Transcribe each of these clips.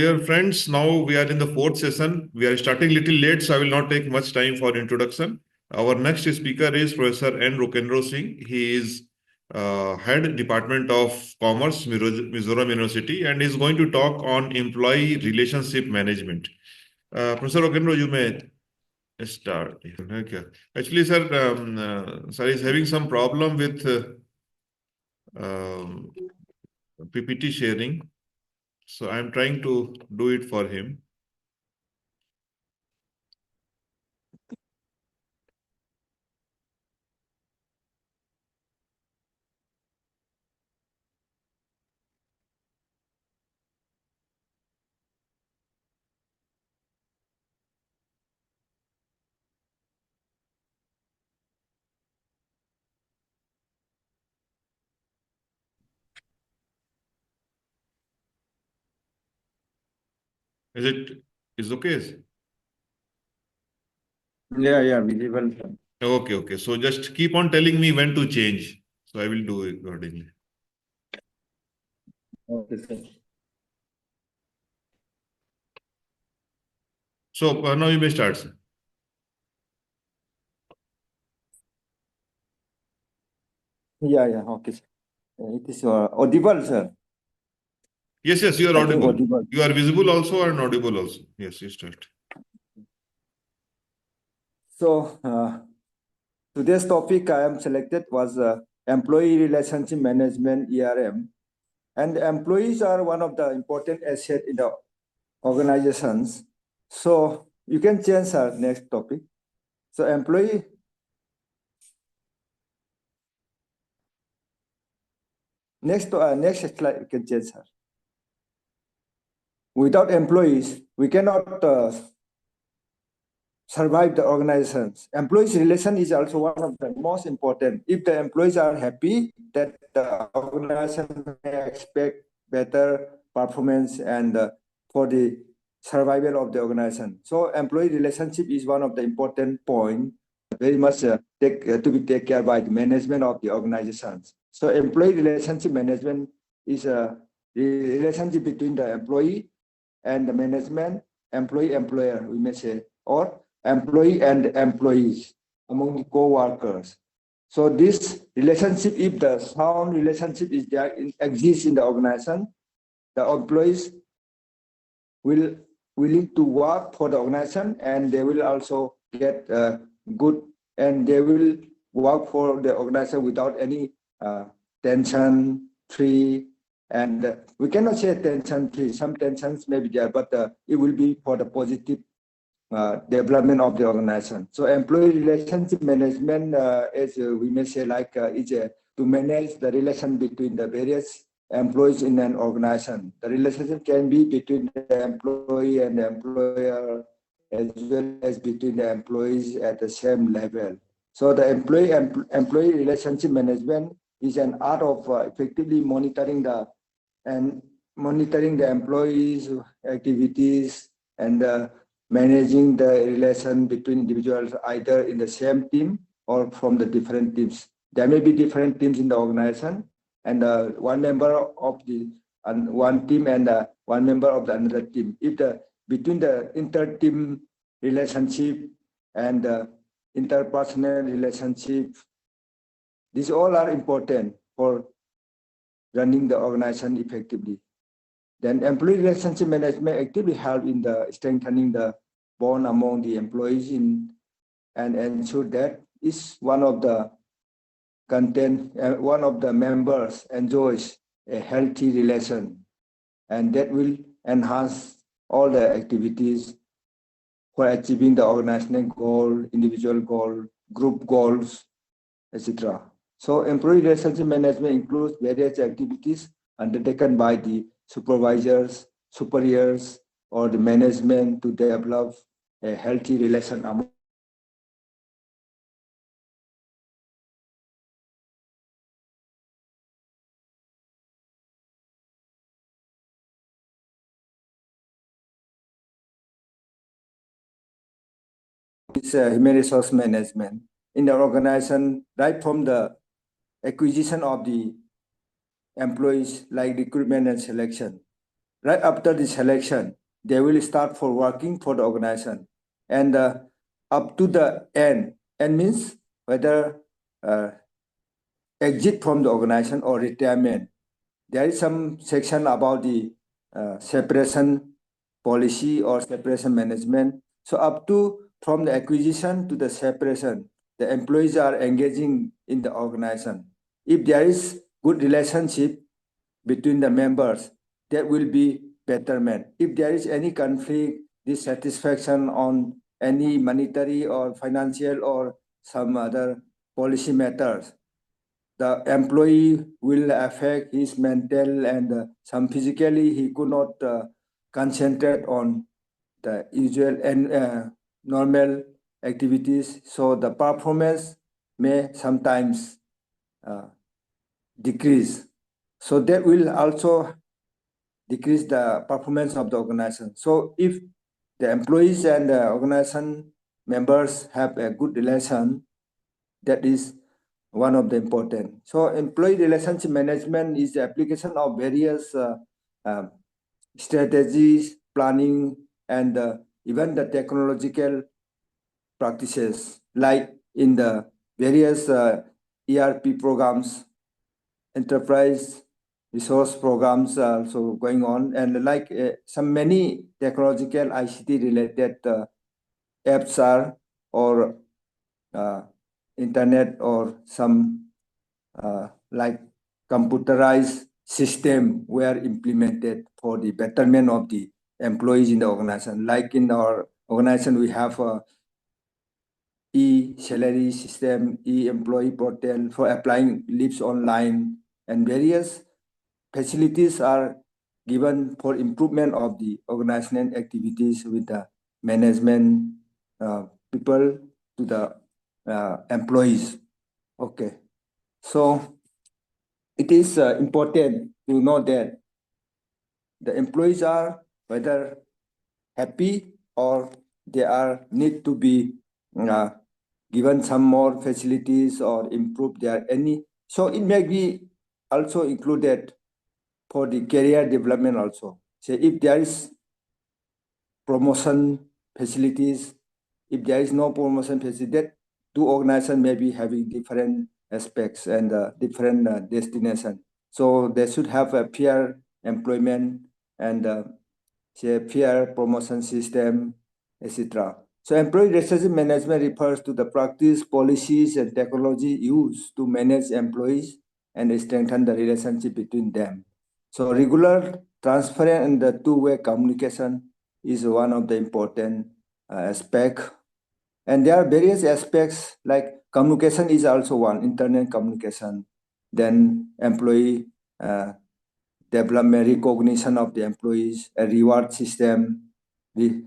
Dear friends, now we are in the fourth session. We are starting little late, so I will not take much time for introduction. Our next speaker is Professor N. Rokendro Singh. He is head Department of Commerce, Mizoram University, and is going to talk on employee relationship management. Professor Rokendro, you may start. Okay. Actually, sir, sir is having some problem with PPT sharing. So I'm trying to do it for him. Is okay? Yeah, visible. Okay. So just keep on telling me when to change. So I will do it accordingly. Okay, sir. So now you may start, sir. Yeah, okay, sir. It is audible, sir. Yes, you are I think audible. audible. You are visible also and audible also. Yes, you start. So today's topic I am selected was employee relationship management ERM, and employees are one of the important assets in the organizations. So you can change our next topic. So employee. Next slide you can change, sir. Without employees, we cannot survive the organizations. Employees' relation is also one of the most important. If the employees are happy, that the organization may expect better performance and for the survival of the organization. So employee relationship is one of the important point, very much to be taken care by the management of the organizations. So employee relationship management is a relationship between the employee and the management, employee-employer, we may say, or employee and employees among the co-workers. So this relationship, if the sound relationship is there, exists in the organization, the employees will willing to work for the organization, and they will also get good, and they will work for the organization without any tension free. And we cannot say tension free. Some tensions may be there, but it will be for the positive development of the organization. So employee relationship management, as we may say, like is to manage the relation between the various employees in an organization. The relationship can be between the employee and the employer, as well as between the employees at the same level. So the employee relationship management is an art of effectively monitoring the employees' activities and managing the relation between individuals either in the same team or from the different teams. There may be different teams in the organization, and one member of the one team and one member of the another team. If between the inter-team relationship and interpersonal relationship, these all are important for running the organization effectively. Then employee relationship management actively help in the strengthening the bond among the employees and ensure that is one of the one of the members enjoys a healthy relation, and that will enhance all the activities for achieving the organizational goal, individual goal, group goals, etc. So employee relationship management includes various activities undertaken by the supervisors, superiors, or the management to develop a healthy relation among human resource management in the organization, right from the acquisition of the employees, like recruitment and selection, right after the selection, they will start for working for the organization, and up to the end. And means whether exit from the organization or retirement. There is some section about the separation policy or separation management. So up to from the acquisition to the separation, the employees are engaging in the organization. If there is good relationship between the members, that will be betterment. If there is any conflict, dissatisfaction on any monetary or financial or some other policy matters, the employee will affect his mental and some physically he could not concentrate on the usual and normal activities, so the performance may sometimes uh, decrease, so that will also decrease the performance of the organization. So if the employees and the organization members have a good relation, that is one of the important. So employee relationship management is the application of various uh, strategies, planning, and even the technological practices, like in the various ERP programs, enterprise resource programs are also going on, and like some many technological ICT related apps are, or uh, internet or some like computerized system were implemented for the betterment of the employees in the organization. Like in our organization, we have a e-salary system, e-employee portal for applying leaves online, and various facilities are given for improvement of the organizational activities with the management people to the employees. Okay, so it is important to know that the employees are whether happy or they are need to be uh, given some more facilities or improve their any. So it may be also included for the career development also. So if there is promotion facilities, if there is no promotion facility, that two organizations may be having different aspects and different destination. So they should have a peer employment and say peer promotion system, etc. So employee relationship management refers to the practice, policies, and technology used to manage employees and strengthen the relationship between them. So regular, transparent, and the two-way communication is one of the important aspect. And there are various aspects like communication is also one, internet communication, then employee development, recognition of the employees, a reward system. The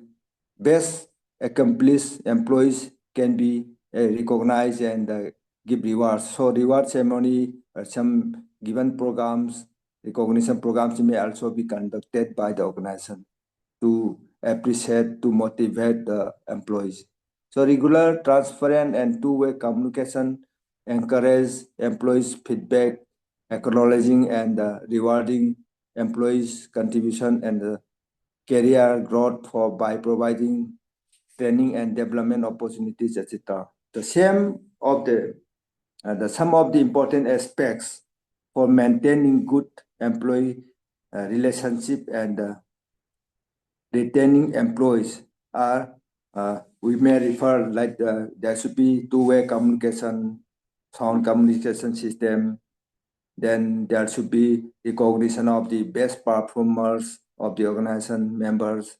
best accomplished employees can be recognized and give rewards. So reward ceremony or some given programs, recognition programs may also be conducted by the organization to appreciate, to motivate the employees. So regular, transparent, and two-way communication encourage employees' feedback, acknowledging and rewarding employees' contribution and career growth for by providing training and development opportunities, etc. The same of the some of the important aspects for maintaining good employee relationship and retaining employees are we may refer like there should be two-way communication, sound communication system. Then there should be recognition of the best performers of the organization members.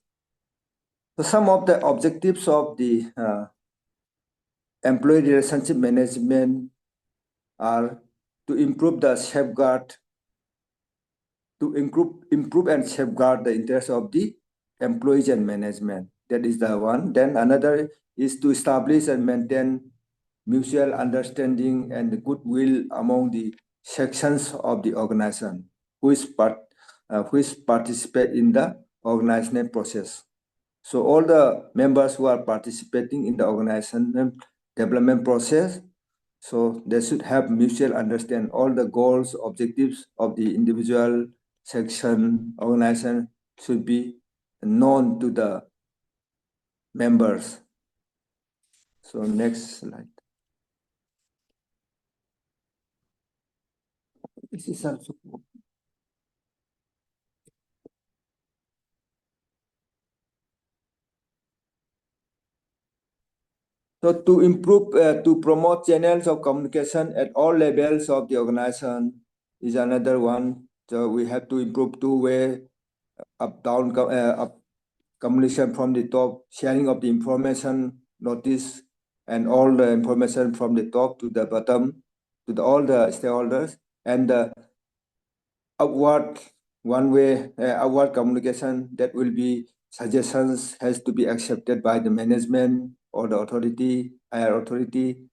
So some of the objectives of the employee relationship management are to improve the safeguard, to improve and safeguard the interests of the employees and management. That is the one. Then another is to establish and maintain mutual understanding and goodwill among the sections of the organization which participate in the organizational process. So all the members who are participating in the organization development process, so they should have mutual understand all the goals, objectives of the individual section, organization, should be known to the members. So next slide. This is also. So to improve, to promote channels of communication at all levels of the organization is another one. So we have to improve two-way up-down communication from the top, sharing of the information, notice, and all the information from the top to the bottom to all the stakeholders, and the upward one-way upward communication that will be suggestions has to be accepted by the management or the authority, higher authority.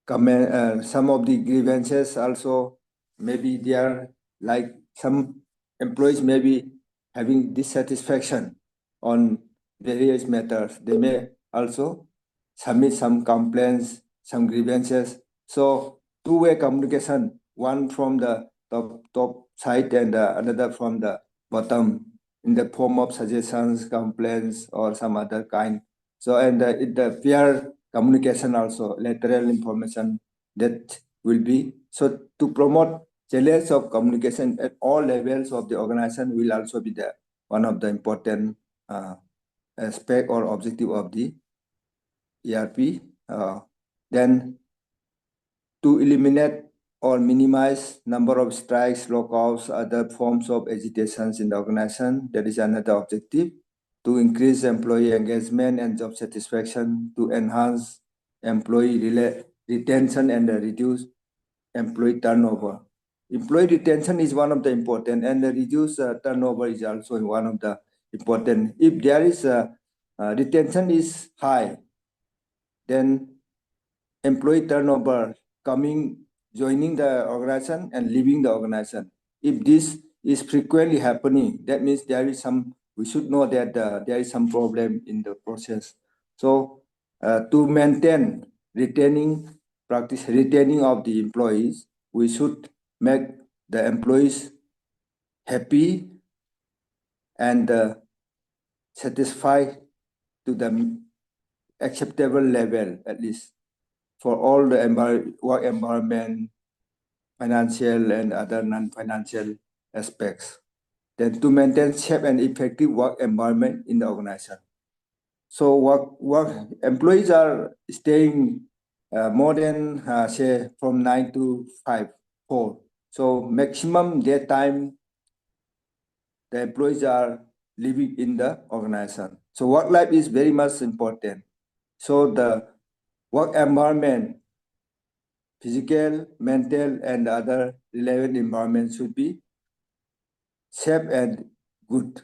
Some of the grievances also maybe they are like some employees may be having dissatisfaction on various matters. They may also submit some complaints, some grievances. So two-way communication, one from the top side and another from the bottom in the form of suggestions, complaints, or some other kind. So and the peer communication also, lateral information that will be. So to promote channels of communication at all levels of the organization will also be the one of the important aspect or objective of the ERP. Then to eliminate or minimize number of strikes, lockouts, other forms of agitations in the organization. That is another objective. To increase employee engagement and job satisfaction, to enhance employee retention and reduce employee turnover. Employee retention is one of the important, and the reduced turnover is also one of the important. If there is retention is high, then employee turnover joining the organization and leaving the organization. If this is frequently happening, that means there is we should know that there is some problem in the process. So to maintain retaining of the employees, we should make the employees happy and satisfied to the acceptable level, at least for all the work environment, financial and other non-financial aspects. Then to maintain safe and effective work environment in the organization. So work employees are staying more than say from 9 to 5, 4. So maximum their time the employees are living in the organization. So work life is very much important. So the work environment, physical, mental, and other relevant environment should be safe and good.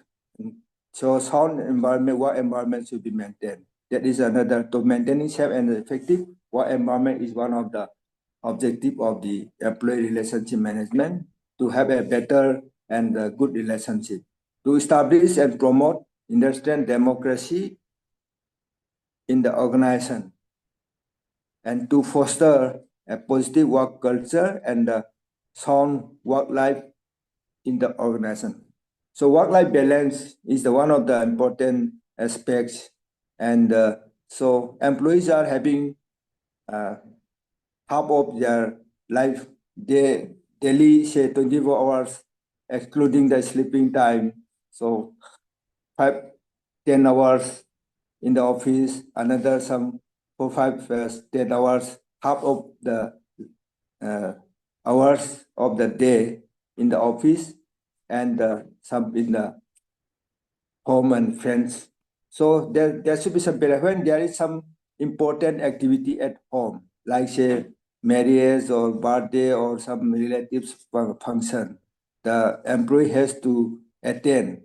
So sound environment, work environment should be maintained. That is another. To maintaining safe and effective work environment is one of the objective of the employee relationship management, to have a better and good relationship, to establish and promote industrial democracy in the organization, and to foster a positive work culture and a sound work life in the organization. So work-life balance is one of the important aspects, and so employees are having half of their life daily, say 24 hours, excluding the sleeping time. So 10 hours in the office, another some 10 hours, half of the hours of the day in the office, and some in the home and friends. So there should be some balance. When there is some important activity at home, like say marriage or birthday or some relatives function, the employee has to attend,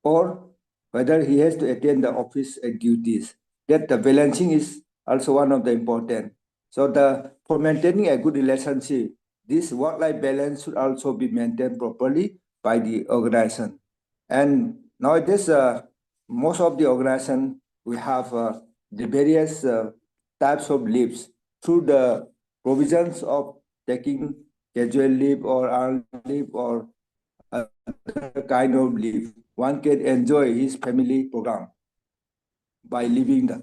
or whether he has to attend the office duties. That the balancing is also one of the important. So for maintaining a good relationship, this work-life balance should also be maintained properly by the organization. And nowadays, most of the organization we have the various types of leaves through the provisions of taking casual leave or earned leave or other kind of leave. One can enjoy his family program by leaving the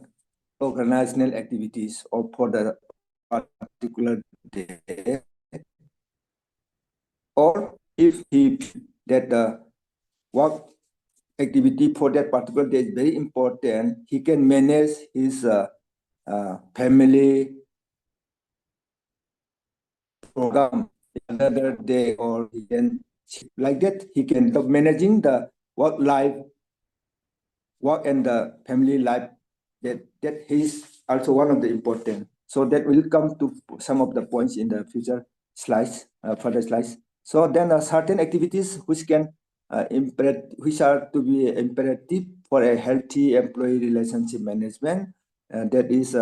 organizational activities or for the particular day, or if he that the work activity for that particular day is very important, he can manage his family program another day, or he can like that he can managing the work and the family life. That is also one of the important. So that will come to some of the points in the future slides, further slides. So then certain activities which can which are to be imperative for a healthy employee relationship management. That is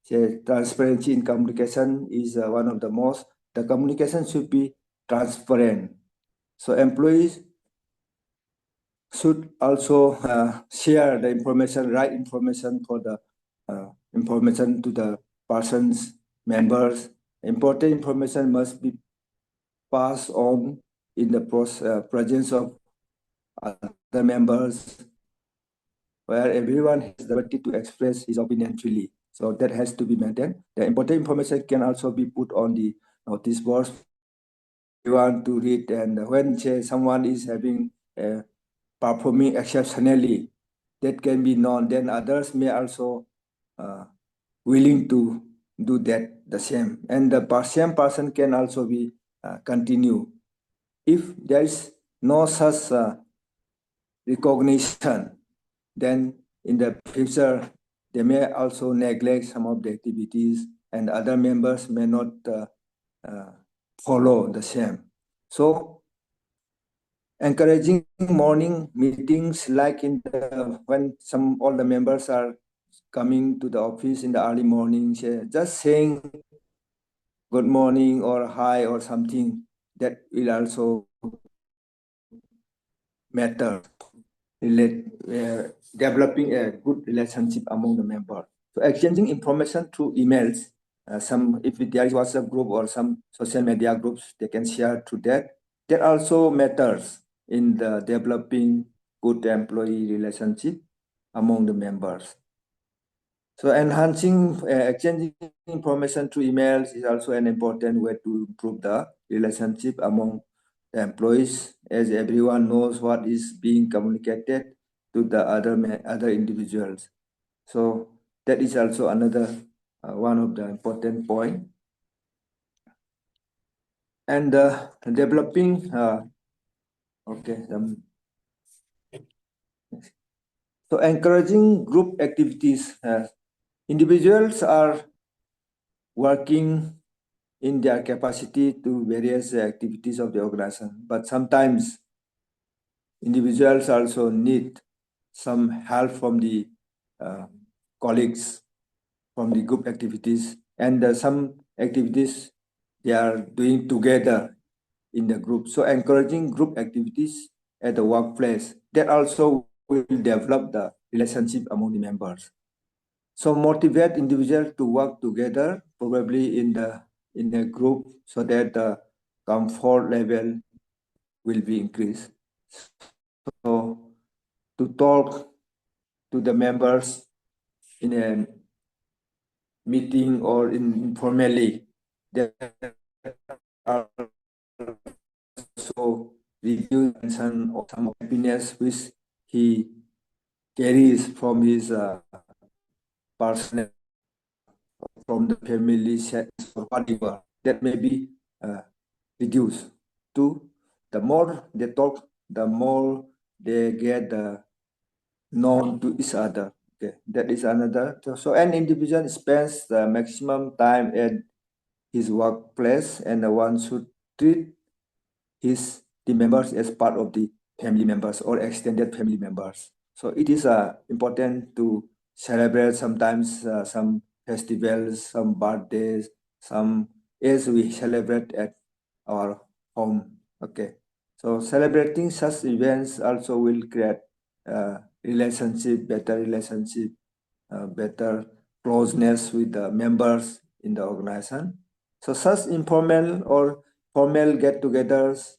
say transparency in communication is one of the most. The communication should be transparent. So employees should also share the information, right information for the information to the persons, members. Important information must be passed on in the presence of other members, where everyone has the ability to express his opinion freely. So that has to be maintained. The important information can also be put on the notice boards. You want to read, and when say someone is having performing exceptionally, that can be known, then others may also willing to do that the same, and the same person can also be continue. If there is no such recognition, then in the future they may also neglect some of the activities, and other members may not follow the same. So encouraging morning meetings, like in the when some all the members are coming to the office in the early morning, just saying good morning or hi or something, that will also matter. Developing a good relationship among the members. So exchanging information through emails. Some, if there is WhatsApp group or some social media groups, they can share through that. That also matters in the developing good employee relationship among the members. So enhancing, exchanging information through emails is also an important way to improve the relationship among the employees, as everyone knows what is being communicated to the other individuals. So that is also another one of the important point. And developing, okay. So encouraging group activities. Individuals are working in their capacity to various activities of the organization, but sometimes individuals also need some help from the colleagues from the group activities, and some activities they are doing together in the group. So encouraging group activities at the workplace, that also will develop the relationship among the members. So motivate individuals to work together, probably in a group, so that the comfort level will be increased. So to talk to the members in a meeting or informally, there are also review some opinions which he carries from his personal, from the family settings or whatever, that may be reduced. To the more they talk, the more they get known to each other. Okay, that is another. So an individual spends the maximum time at his workplace, and one should treat his team members as part of the family members or extended family members. So it is important to celebrate sometimes some festivals, some birthdays, some as we celebrate at our home. Okay, so celebrating such events also will create better relationship, better closeness with the members in the organization. So such informal or formal get-togethers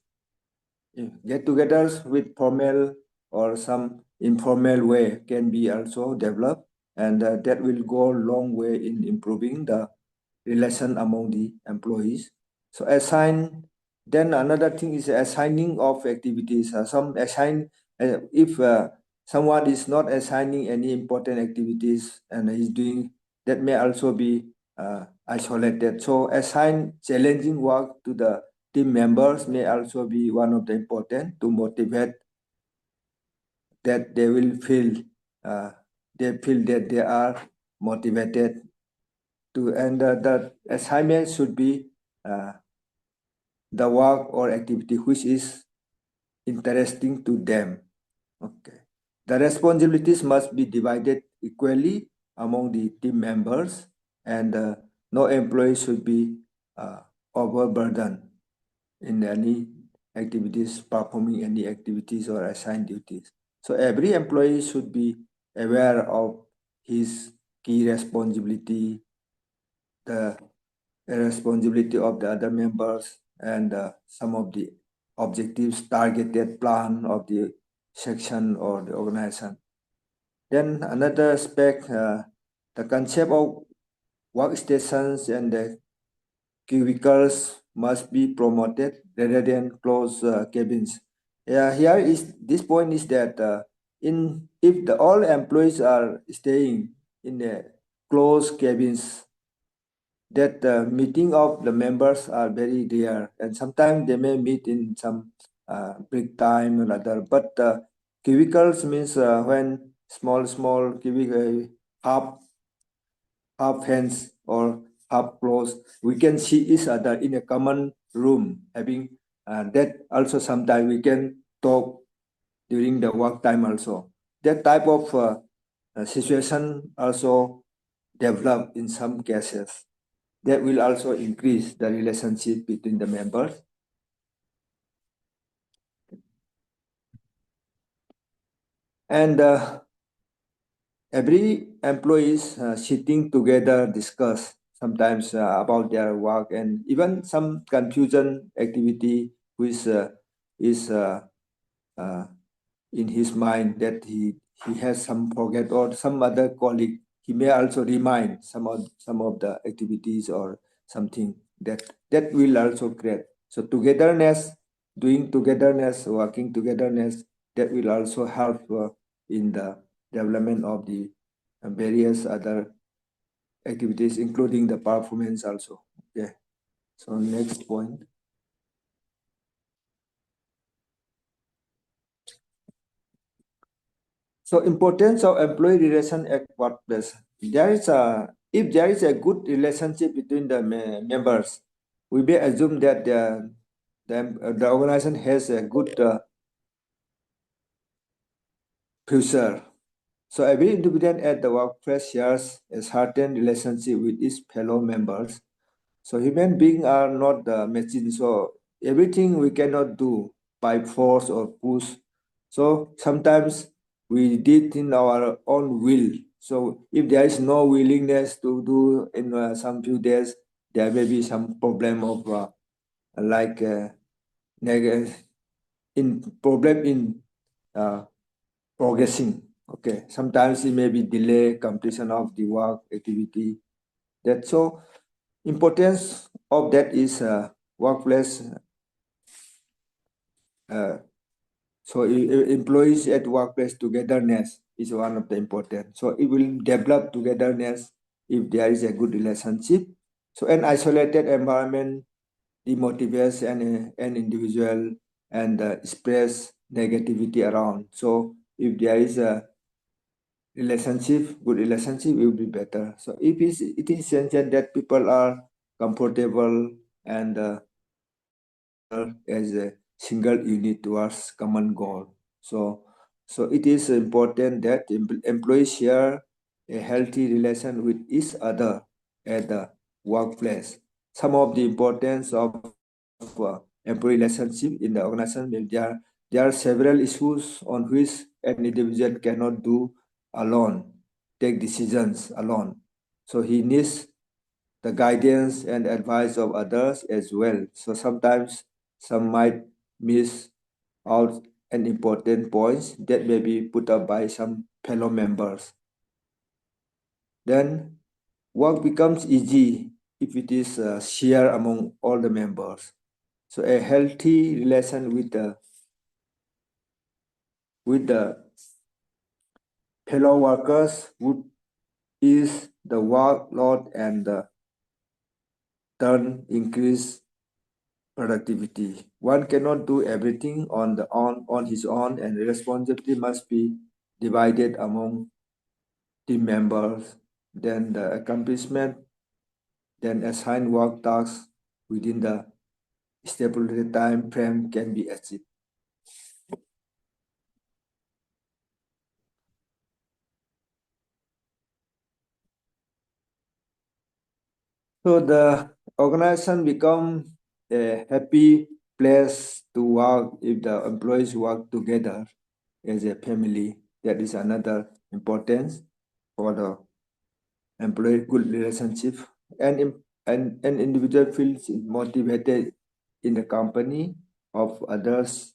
get-togethers with formal or some informal way can be also developed, and that will go a long way in improving the relation among the employees. So then another thing is assigning of activities. Some assign if someone is not assigning any important activities and is doing that may also be isolated. So assign challenging work to the team members may also be one of the important to motivate that they will feel they feel that they are motivated to, and the assignment should be the work or activity which is interesting to them. Okay. The responsibilities must be divided equally among the team members, and no employee should be overburdened in any activities, performing any activities or assigned duties. So every employee should be aware of his key responsibility, the responsibility of the other members, and some of the objectives, targeted plan of the section or the organization. Then another aspect, the concept of workstations and the cubicles must be promoted rather than closed cabins. Here is this point is that in if the all employees are staying in the closed cabins, that the meeting of the members are very rare, and sometimes they may meet in some break time or other. But cubicles means when small cubicle half hands or half closed, we can see each other in a common room. Having that also sometimes we can talk during the work time also. That type of situation also develop in some cases. That will also increase the relationship between the members. And every employees sitting together discuss sometimes about their work, and even some confusion activity which is uh, in his mind that he has some forget or some other colleague, he may also remind some of the activities or something that will also create. So togetherness, doing togetherness, working togetherness, that will also help in the development of the various other activities, including the performance also. Okay. So next point. So importance of employee relation at workplace. There is a if there is a good relationship between the members, we may assume that the organization has a good future. So every individual at the workplace shares a certain relationship with its fellow members. So human beings are not the machine. So everything we cannot do by force or push. So sometimes we did in our own will. So if there is no willingness to do in some few days, there may be some problem of like in problem in uh, progressing. Okay, sometimes it may be delay completion of the work activity. That so importance of that is workplace. Uh, so employees at workplace togetherness is one of the important. So it will develop togetherness if there is a good relationship. So an isolated environment demotivates an individual and spreads negativity around. So if there is a good relationship, it will be better. So if it is essential that people are comfortable and as a single unit towards common goal. So it is important that employees share a healthy relation with each other at the workplace. Some of the importance of employee relationship in the organization, there are several issues on which an individual cannot do alone, take decisions alone. So he needs the guidance and advice of others as well. So sometimes some might miss out an important points that may be put up by some fellow members. Then work becomes easy if it is shared among all the members. So a healthy relation with the fellow workers would ease the workload and turn increase productivity. One cannot do everything on his own, and responsibility must be divided among team members. Then the accomplishment, then assigned work tasks within the stipulated time frame can be achieved. So the organization become a happy place to work if the employees work together as a family. That is another importance for the employee good relationship, and an individual feels motivated in the company of others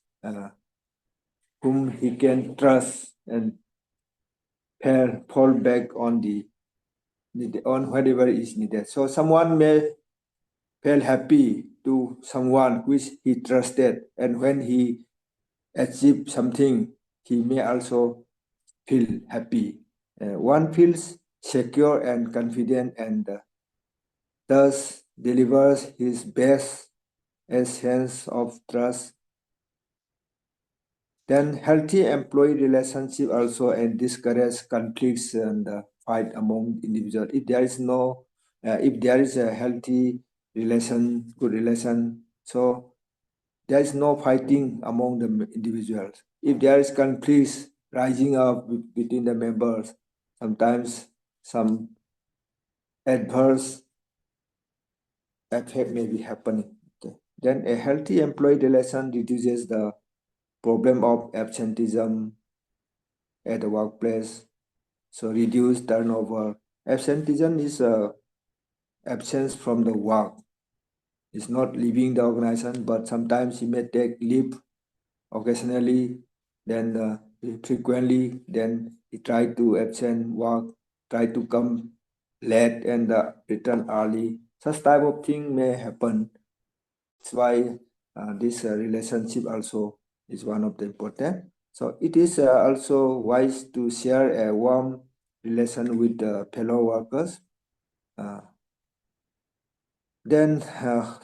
whom he can trust and fall back on on whatever is needed. So someone may feel happy to someone which he trusted, and when he achieved something, he may also feel happy. One feels secure and confident, and thus delivers his best a sense of trust. Then healthy employee relationship also and discourage conflicts and fight among individuals. If there is no, if there is a healthy relation, good relation, so there is no fighting among the individuals. If there is conflicts rising up between the members, sometimes some adverse effect may be happening. Okay. Then a healthy employee relation reduces the problem of absenteeism at the workplace. So reduce turnover. Absenteeism is absence from the work. It's not leaving the organization, but sometimes you may take leave occasionally, then frequently, then he try to absent work, try to come late and return early. Such type of thing may happen. That's why this relationship also is one of the important. So it is also wise to share a warm relation with the fellow workers. Uh, then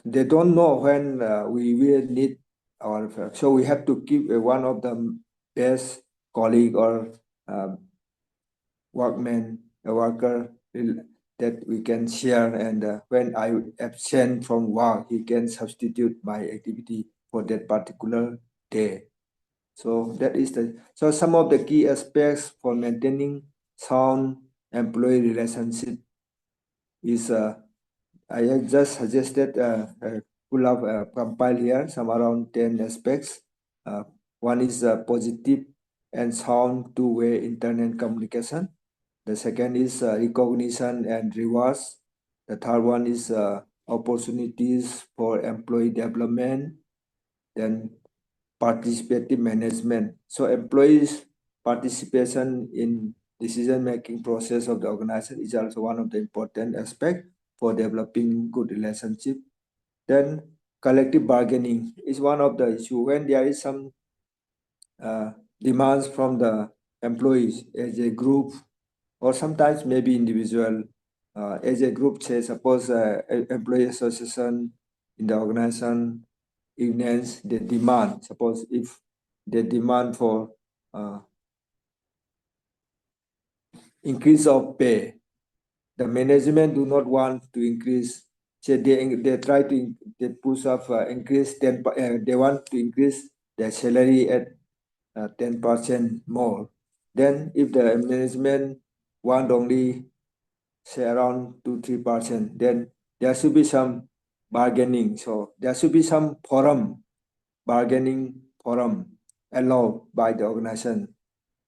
they don't know when we will need our help. So we have to keep one of the best colleague or uh, workman, a worker that we can share. And when I absent from work, he can substitute my activity for that particular day. So that is so some of the key aspects for maintaining sound employee relationship is I have just suggested full of compile here some around 10 aspects. One is positive and sound two-way internet communication. The second is recognition and rewards. The third one is opportunities for employee development. Then participative management. So employees' participation in decision-making process of the organization is also one of the important aspects for developing good relationship. Then collective bargaining is one of the issue when there is some demands from the employees as a group or sometimes maybe individual as a group, say suppose employee association in the organization unions the demand, suppose if they demand for increase of pay, the management do not want to increase, say they try to they push up increase 10 they want to increase their salary at 10% more. Then if the management want only say around 2-3%, then there should be some bargaining. So there should be some bargaining forum allowed by the organization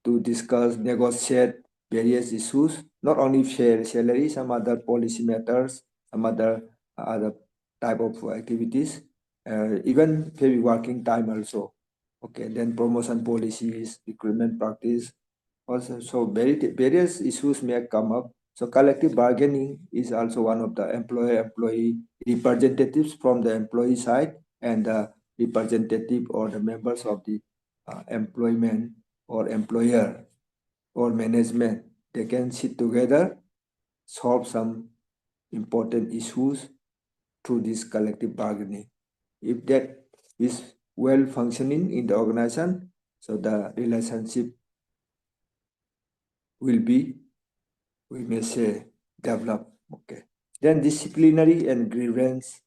to discuss, negotiate various issues, not only share salary, some other policy matters, some other type of activities, even maybe working time also. Okay, then promotion policies, recruitment practice, also, so various issues may come up. So collective bargaining is also one of the employer-employee representatives from the employee side and the representative or the members of the employment or employer or management. They can sit together, solve some important issues through this collective bargaining. If that is well functioning in the organization, so the relationship will be, we may say, develop. Okay. Then disciplinary and grievance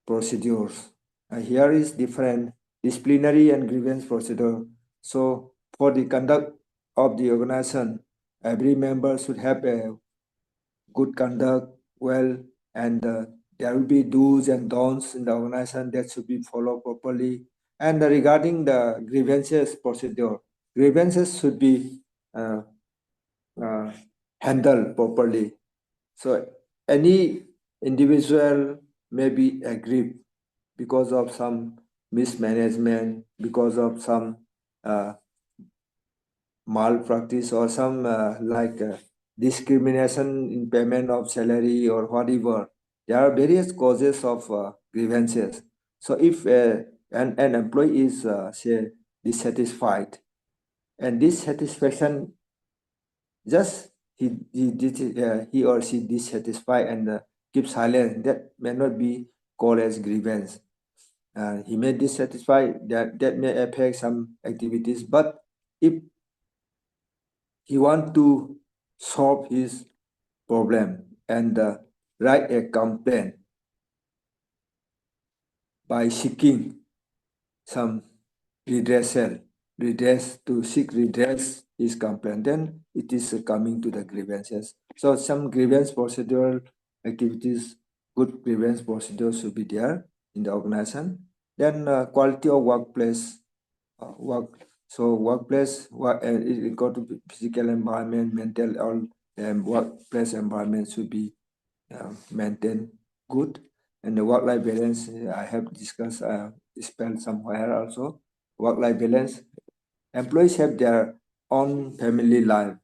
procedures. Here is different disciplinary and grievance procedure. So for the conduct of the organization, every member should have a good conduct, well, and there will be do's and don'ts in the organization that should be followed properly. And regarding the grievances procedure, grievances should be uh, uh, handled properly. So any individual may be aggrieved because of some mismanagement, because of some uh, malpractice or some discrimination in payment of salary or whatever. There are various causes of grievances. So if an employee is say dissatisfied, and dissatisfaction just he or she dissatisfied and keep silent, that may not be called as grievance. He may dissatisfied, that may affect some activities, but if he want to solve his problem and write a complaint by seeking some redress to seek redress his complaint, then it is coming to the grievances. So some grievance procedural activities, good grievance procedures should be there in the organization. Then quality of workplace work. So workplace work it got to be physical environment, mental, all workplace environment should be maintained good. And the work-life balance I have discussed, spelled somewhere also. Work-life balance. Employees have their own family life,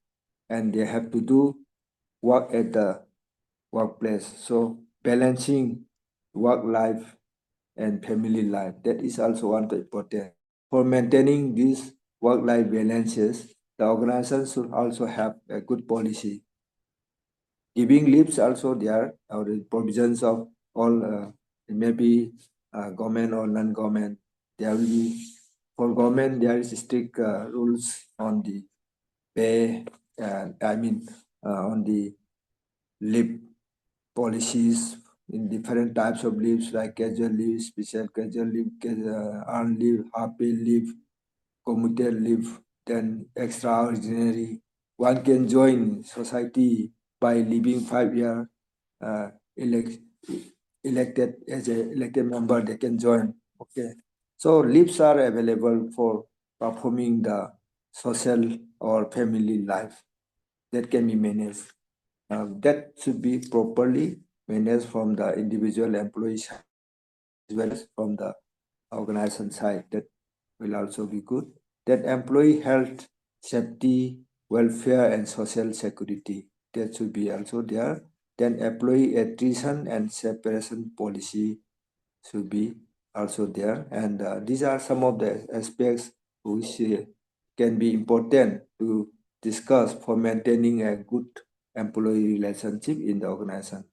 and they have to do work at the workplace. So balancing work life and family life, that is also one of the important. For maintaining these work-life balances, the organization should also have a good policy. Giving leaves also there, or the provisions of all, maybe government or non-government. There will be, for government, there is strict rules on the pay, on the leave policies in different types of leaves like casual leave, special casual leave, earned leave, half paid leave, commuter leave, then extraordinary. One can join society by living 5 years, uh, elect, elected as a elected member, they can join. Okay. So leaves are available for performing the social or family life that can be managed. That should be properly managed from the individual employees as well as from the organization side. That will also be good. That employee health, safety, welfare, and social security, that should be also there. Then employee attrition and separation policy should be also there. And these are some of the aspects which can be important to discuss for maintaining a good employee relationship in the organization.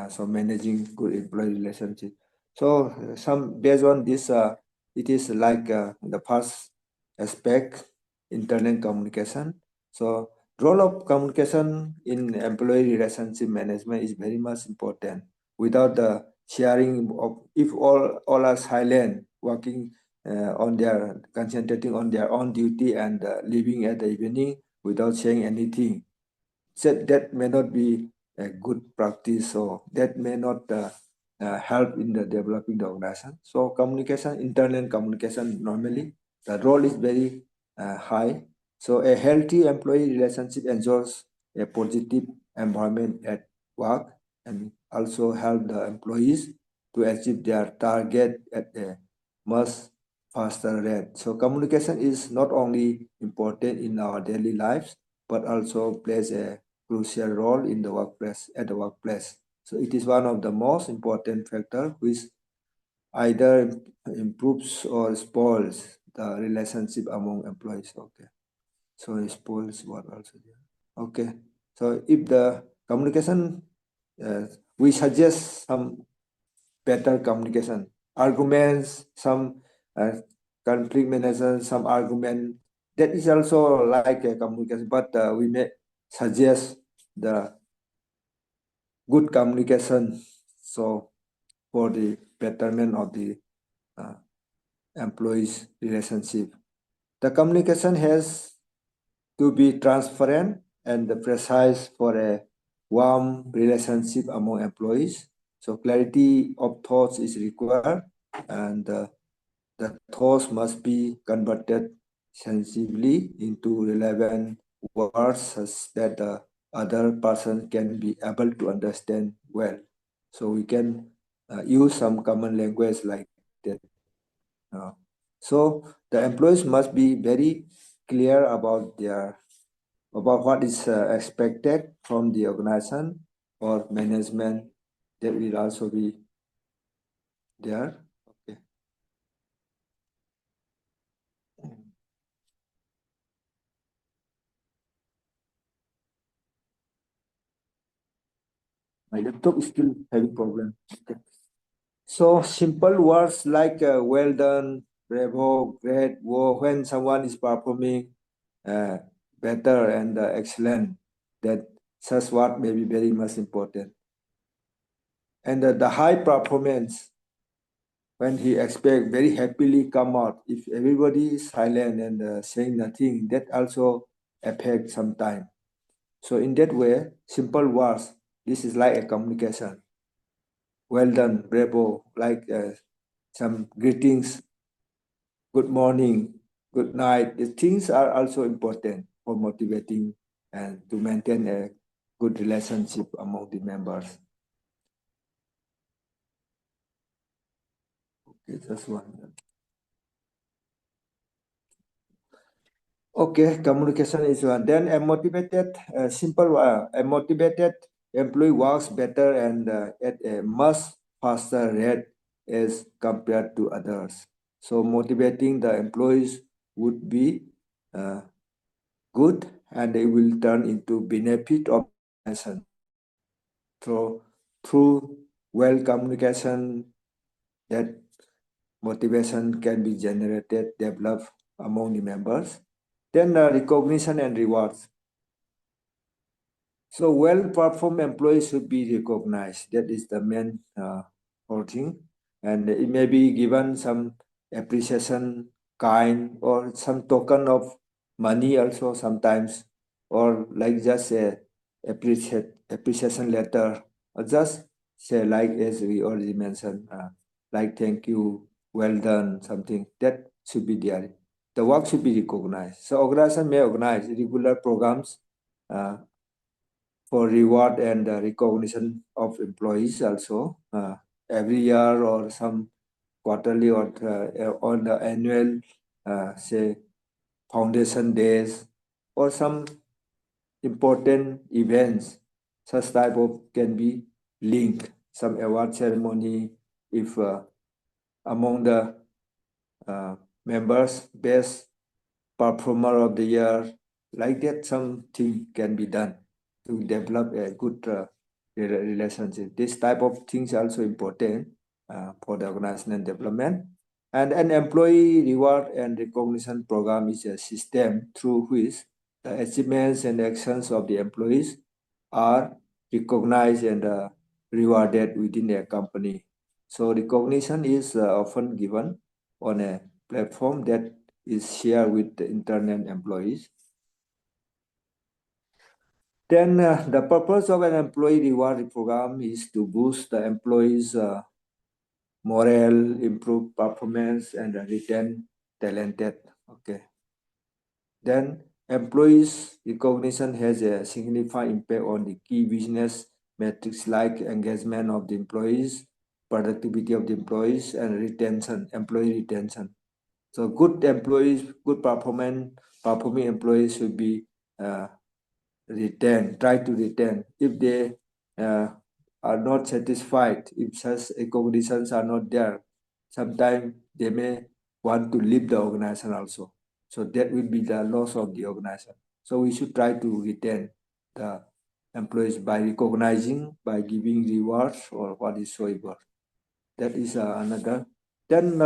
So managing good employee relationship. So some based on this, it is like the first aspect, internal communication. So role of communication in employee relationship management is very much important. Without the sharing of, if all are silent, working on their, concentrating on their own duty and leaving at the evening without saying anything, that may not be a good practice, so that may not help in the developing the organization. So communication, internal communication, normally the role is very high. So a healthy employee relationship ensures a positive environment at work and also help the employees to achieve their target at a much faster rate. So communication is not only important in our daily lives, but also plays a crucial role in the workplace, at the workplace. So it is one of the most important factors which either improves or spoils the relationship among employees. Okay. So it spoils what also there. Okay. So if the communication, we suggest some better communication, arguments, some conflict management, some argument. That is also like a communication, but we may suggest the good communication. So for the betterment of the uh, employees relationship, the communication has to be transparent and precise for a warm relationship among employees. So clarity of thoughts is required, and the thoughts must be converted sensibly into relevant words such that the other person can be able to understand well. So we can use some common language like that. So the employees must be very clear about what is expected from the organization or management. That will also be there. Okay. My laptop is still having problem. Okay. So simple words like well done, bravo, great, whoa, when someone is performing uh, better and excellent, that such word may be very much important. And the high performance, when he expect very happily come out, if everybody is silent and saying nothing, that also affects some time. So in that way, simple words, this is like a communication. Well done, bravo, like some greetings, good morning, good night. These things are also important for motivating and to maintain a good relationship among the members. Okay, just one. Okay, communication is one. Then a motivated, a motivated employee works better and at a much faster rate as compared to others. So motivating the employees would be uh, good, and it will turn into benefit of the organization. So through well communication, that motivation can be generated, developed among the members. Then recognition and rewards. So well-performed employees should be recognized. That is the main whole thing. And it may be given some appreciation kind or some token of money also sometimes, or like just a appreciation letter, or just say like as we already mentioned, like thank you, well done, something that should be there. The work should be recognized. So organization may organize regular programs for reward and recognition of employees also every year or some quarterly or on the annual say foundation days or some important events. Such type of can be linked, some award ceremony if among the members best performer of the year, like that something can be done to develop a good relationship. This type of things are also important for the organizational development. And an employee reward and recognition program is a system through which the achievements and actions of the employees are recognized and rewarded within a company. So recognition is often given on a platform that is shared with the internal employees. Then the purpose of an employee reward program is to boost the employees' morale, improve performance, and retain talented. Okay. Then employees recognition has a significant impact on the key business metrics like engagement of the employees, productivity of the employees, and retention, employee retention. So good employees, good performing employees should be retained, try to retain. If they are not satisfied, if such recognitions are not there, sometimes they may want to leave the organization also. So that will be the loss of the organization. So we should try to retain the employees by recognizing, by giving rewards or what is soever. That is another. Then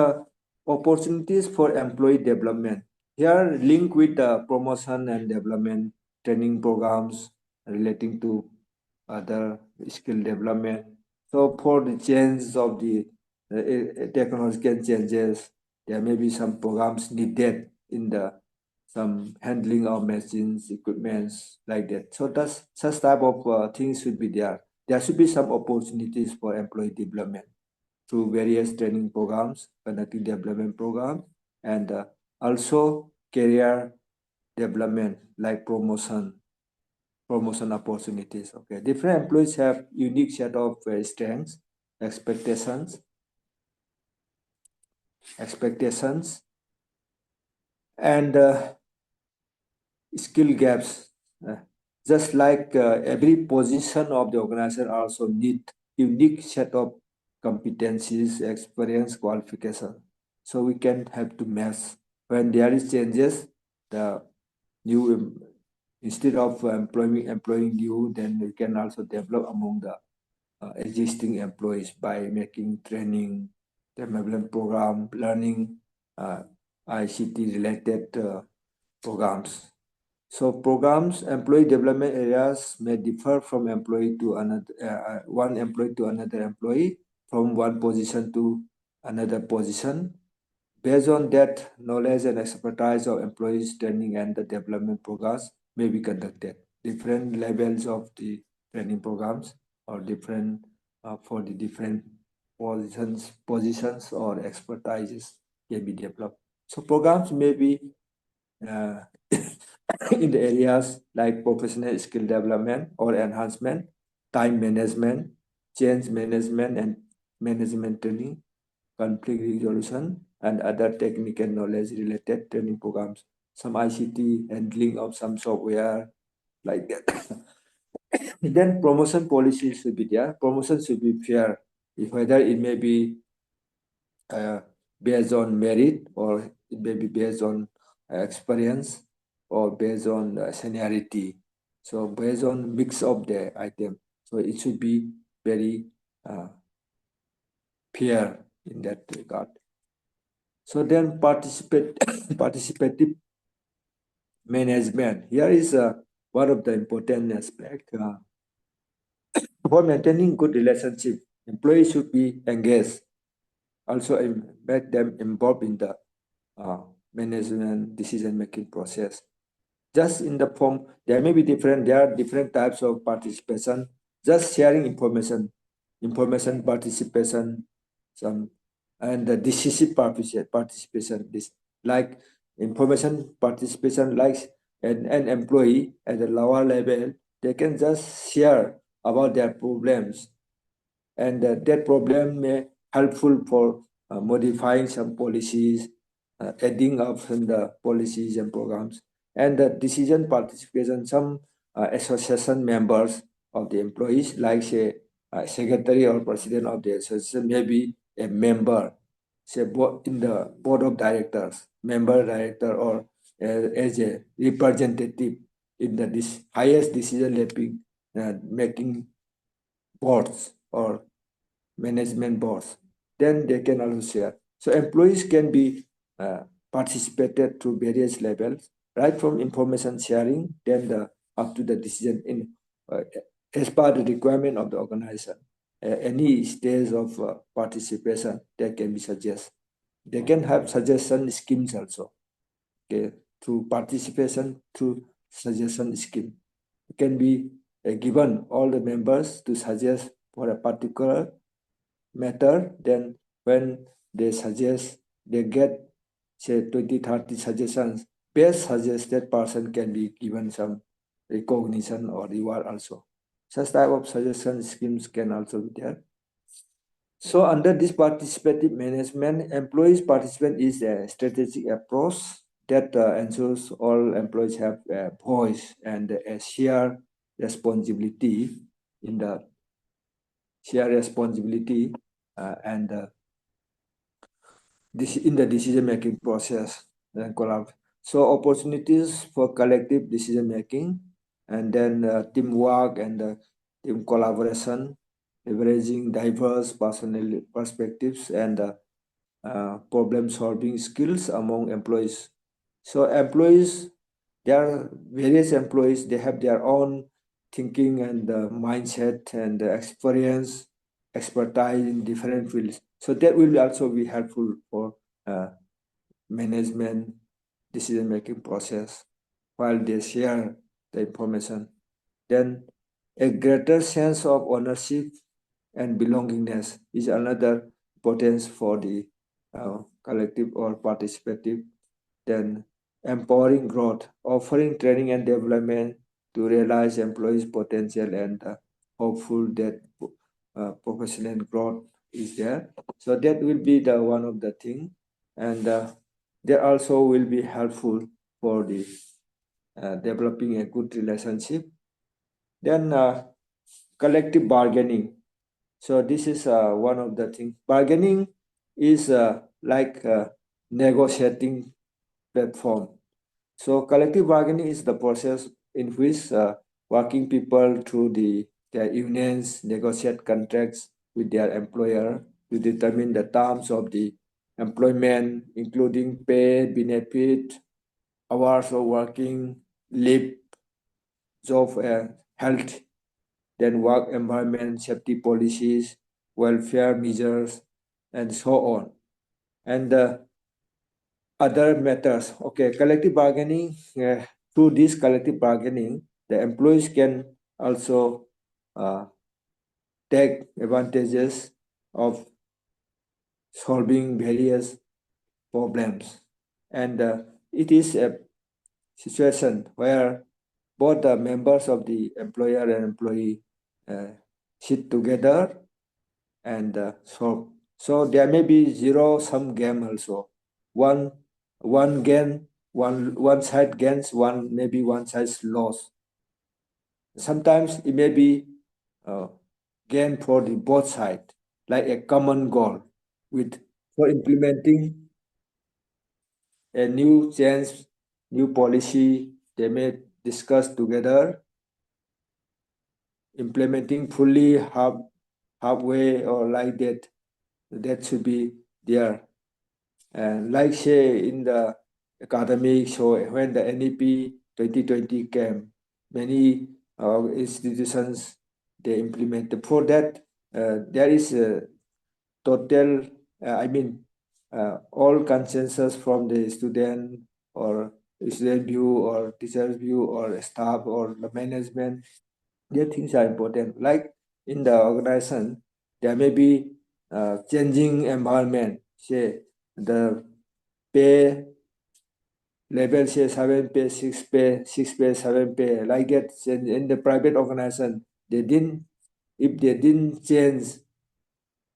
opportunities for employee development. Here link with the promotion and development training programs relating to other skill development. So for the change of the technological changes, there may be some programs needed in the some handling of machines, equipments like that. So that's such type of things should be there. There should be some opportunities for employee development through various training programs, connecting development program, and also career development like promotion opportunities. Okay, different employees have unique set of strengths, expectations, and skill gaps. Uh, just like every position of the organization also need unique set of competencies, experience, qualification. So we can have to match. When there is changes, the new instead of employing new, then we can also develop among the existing employees by making training, development program, learning ICT related programs. So programs, employee development areas may differ from employee to another, one employee to another employee, from one position to another position. Based on that, knowledge and expertise of employees training and the development programs may be conducted. Different levels of the training programs or different for the different positions or expertises can be developed. So programs may be uh, in the areas like professional skill development or enhancement, time management, change management and management training, conflict resolution, and other technical knowledge related training programs. Some ICT handling of some software like that. Then promotion policy should be there. Promotion should be fair, if whether it may be uh, based on merit or it may be based on experience or based on seniority. So based on mix of the item. So it should be very fair in that regard. So then participative management. Here is one of the important aspects. For maintaining good relationship, employees should be engaged. Also make them involved in the management decision-making process. Just in the form, there are different types of participation. Just sharing information participation, some and the decisive participation. This like information participation, like an employee at a lower level, they can just share about their problems, and that problem may helpful for modifying some policies, adding up some the policies and programs, and the decision participation. Some association members of the employees, like say secretary or president of the association, may be a member, say in the board of directors, member director, or as a representative in the highest decision making boards or management boards. Then they can also share. So employees can be participated through various levels, right from information sharing, then up to the decision in as per the requirement of the organization. Any stage of participation that can be suggested. They can have suggestion schemes also. Okay, through participation through suggestion scheme. It can be given all the members to suggest for a particular matter. Then when they suggest, they get say 20, 30 suggestions. Best suggested person can be given some recognition or reward also. Such type of suggestion schemes can also be there. So under this participative management, employees participant is a strategic approach that ensures all employees have a voice and a shared responsibility in the shared responsibility and this in the decision making process and collab. So opportunities for collective decision making and then teamwork and team collaboration, leveraging diverse personal perspectives and problem solving skills among employees. So employees, there are various employees, they have their own thinking and mindset and experience, expertise in different fields. So that will also be helpful for uh, management decision making process while they share the information. Then a greater sense of ownership and belongingness is another importance for the collective or participative. Then empowering growth, offering training and development to realize employees' potential and hopeful that professional growth is there. So that will be the one of the thing, and that also will be helpful for the developing a good relationship. Then collective bargaining. So this is one of the things. Bargaining is like a negotiating platform. So collective bargaining is the process in which working people through their unions negotiate contracts with their employer to determine the terms of the employment, including pay, benefit, hours of working, leave, job, health, then work environment, safety policies, welfare measures, and so on. And other matters. Okay, collective bargaining. Through this collective bargaining, the employees can also uh, take advantages of solving various problems. And it is a situation where both the members of the employer and employee sit together and solve. So there may be zero sum game also. One one gain, one side gains, maybe one side loss. Sometimes it may be uh, gain for the both side, like a common goal with for implementing a new change, new policy. They may discuss together, implementing fully halfway or like that. That should be there. And like say in the academic, so when the NEP 2020 came, many institutions they implemented. For that, there is a total, all consensus from the student or student view or teacher's view or staff or the management. These things are important. Like in the organization, there may be changing environment. Say the pay level, say 7 pay, 6 pay, 6 pay, 7 pay, like that. In the private organization, they didn't, if they didn't change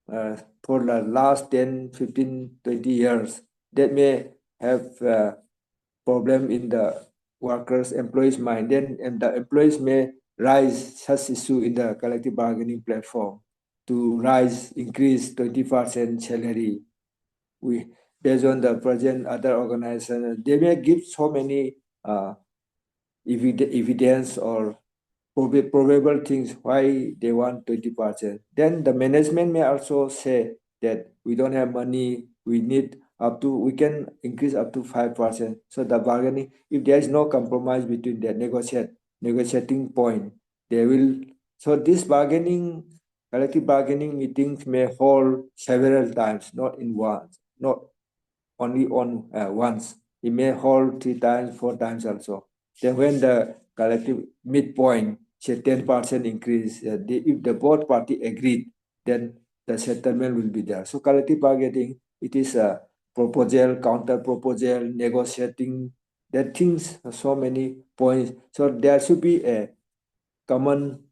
for the last 10, 15, 20 years, that may have problem in the workers, employees' mind. Then and the employees may raise such issue in the collective bargaining platform to increase 20% salary. We based on the present other organizations, they may give so many evidence or probable things why they want 20%. Then the management may also say that we don't have money, we need up to, we can increase up to 5%. So the bargaining, if there is no compromise between the negotiating point, they will, so this bargaining, collective bargaining meetings may hold several times, not in once, not only on once. It may hold 3 times, 4 times also. Then when the collective midpoint, say 10% increase, if the both party agreed, then the settlement will be there. So collective bargaining, it is a proposal, counter proposal, negotiating, that things, so many points. So there should be a common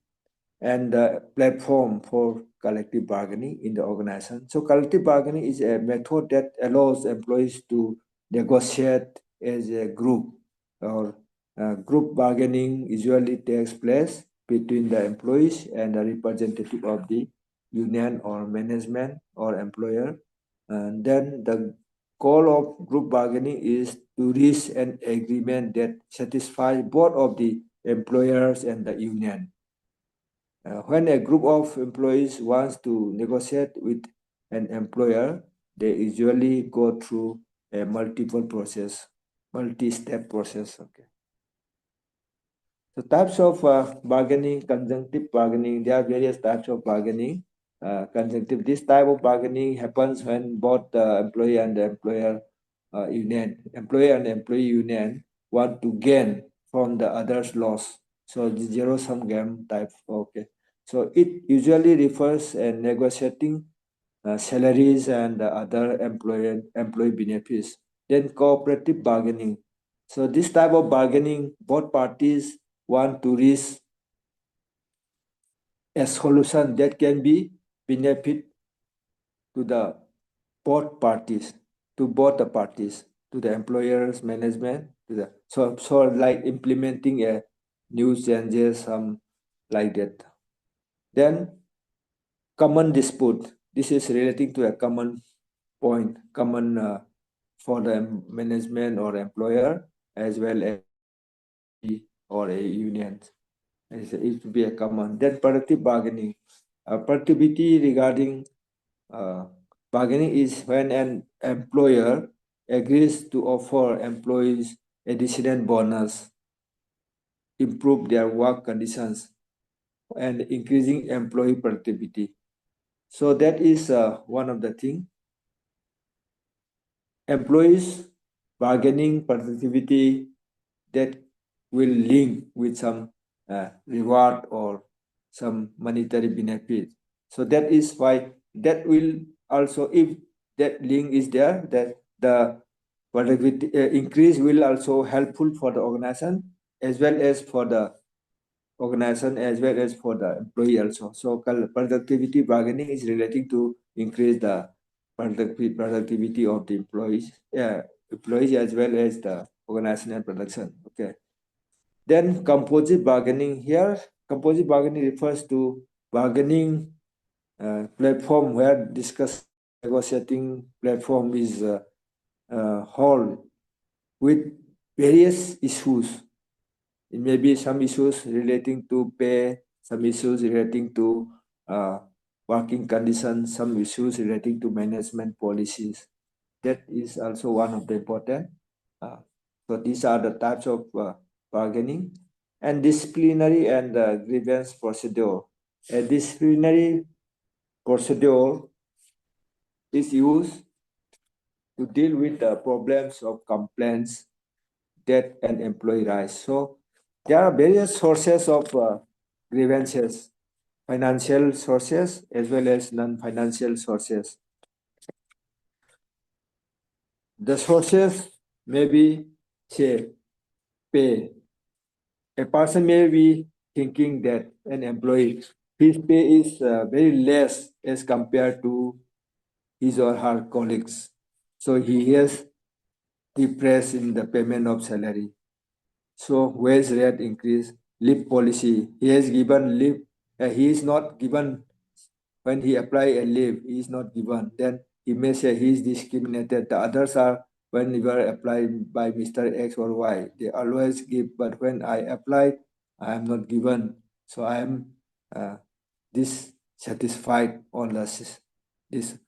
and the platform for collective bargaining in the organization. So collective bargaining is a method that allows employees to negotiate as a group, or group bargaining usually takes place between the employees and the representative of the union or management or employer. And then the goal of group bargaining is to reach an agreement that satisfies both of the employers and the union. When a group of employees wants to negotiate with an employer, they usually go through a multi-step process. Okay. The types of bargaining, conjunctive bargaining, there are various types of bargaining. Conjunctive, this type of bargaining happens when both the employee and the employer and employee union want to gain from the other's loss. So the zero-sum game type. Okay. So it usually refers to negotiating salaries and other employee benefits. Then cooperative bargaining. So this type of bargaining, both parties want to reach a solution that can be benefit to the both parties, to both the parties, to the employers, management, to the so like implementing a new changes, like that. Then common dispute. This is relating to a common point, common for the management or employer as well as or a union. It should be a common. Then productive bargaining. Productivity regarding bargaining is when an employer agrees to offer employees additional bonus, improve their work conditions, and increasing employee productivity. So that is one of the things. Employees bargaining productivity that will link with some reward or some monetary benefit. So that is why that will also, if that link is there, that the productivity increase will also helpful for the organization as well as for the organization as well as for the employee also. So productivity bargaining is relating to increase the productivity of the employees as well as the organizational production. Okay. Then composite bargaining. Here, composite bargaining refers to bargaining platform where discuss negotiating platform is held with various issues. It may be some issues relating to pay, some issues relating to working conditions, some issues relating to management policies. That is also one of the important. So these are the types of bargaining. And disciplinary and grievance procedure. A disciplinary procedure is used to deal with the problems of complaints that an employee rise. So there are various sources of grievances, financial sources as well as non-financial sources. The sources may be, say, pay. A person may be thinking that an employee, his pay is very less as compared to his or her colleagues. So he has depressed in the payment of salary. So wage rate increase, leave policy. He has given leave. He is not given when he apply a leave. He is not given. Then he may say he is discriminated. The others are when you are applied by Mr. X or Y. They always give, but when I apply, I am not given. So I am dissatisfied on this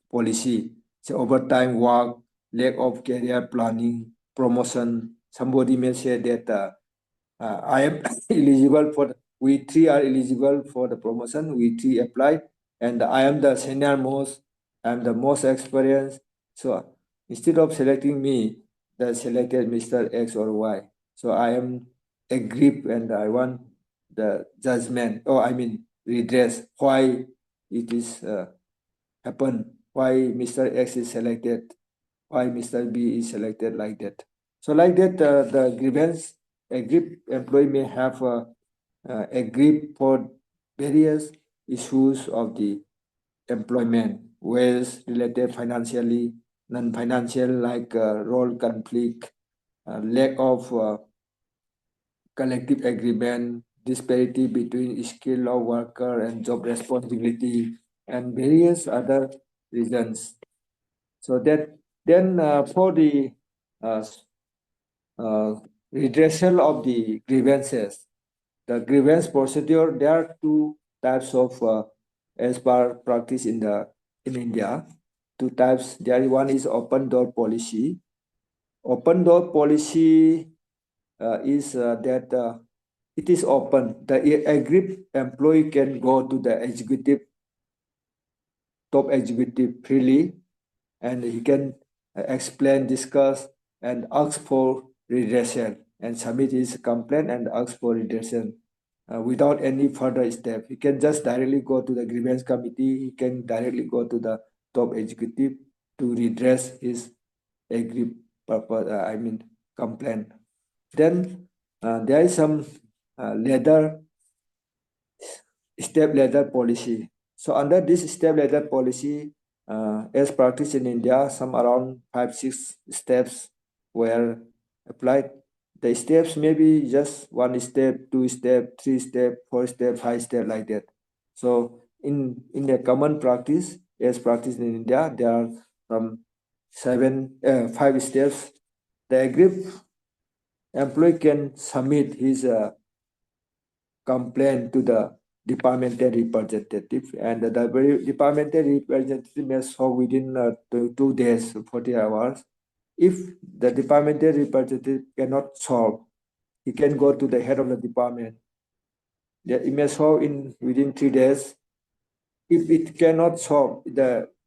policy. So overtime work, lack of career planning, promotion. Somebody may say that I am eligible for, we three are eligible for the promotion, we three applied, and I am the senior most, I am the most experienced. So instead of selecting me, they selected Mr. X or Y. So I am aggrieved and I want the judgment, or I mean redress, why it is happened, why Mr. X is selected, why Mr. B is selected like that. So like that, the grievance, a grieved employee may have a grieve for various issues of the employment, ways related financially, non-financial like role conflict, lack of collective agreement, disparity between skill of worker and job responsibility, and various other reasons. So that then for the uh, uh, redressal of the grievances, the grievance procedure, there are two types of as per practice in India. Two types. There one is open door policy. Open door policy is that it is open. The aggrieved employee can go to the executive, top executive freely, and he can explain, discuss, and ask for redressal, and submit his complaint and ask for redressal without any further step. He can just directly go to the grievance committee. He can directly go to the top executive to redress his aggrieved purpose. Complaint. Then there is some ladder step ladder policy. So under this step ladder policy, as practiced in India, some around 5-6 steps were applied. The steps may be just 1 step, 2 step, 3 step, 4 step, 5 step like that. So in the common practice, as practiced in India, there are 5 steps. The aggrieved employee can submit his complaint to the departmental representative, and the departmental representative may solve within 2 days, 40 hours. If the departmental representative cannot solve, he can go to the head of the department. It may solve in within 3 days. If it cannot solve,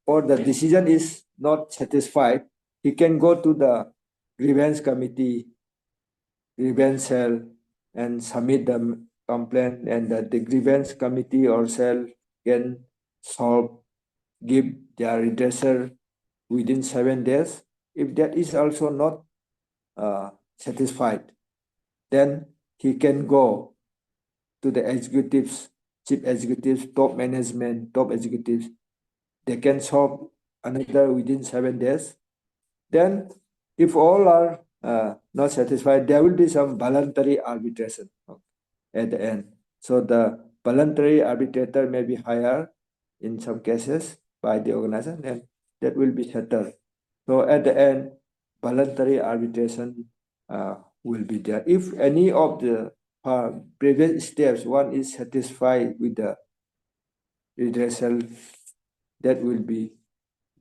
or the decision is not satisfied, he can go to the grievance committee, grievance cell, and submit the complaint, and the grievance committee or cell can solve, give their redressal within 7 days. If that is also not satisfied, then he can go to the executives, chief executives, top management, top executives. They can solve another within 7 days. Then, if all are not satisfied, there will be some voluntary arbitration at the end. So the voluntary arbitrator may be hired in some cases by the organization, and that will be settled. So at the end, voluntary arbitration will be there. If any of the previous steps one is satisfied with the redressal, that will be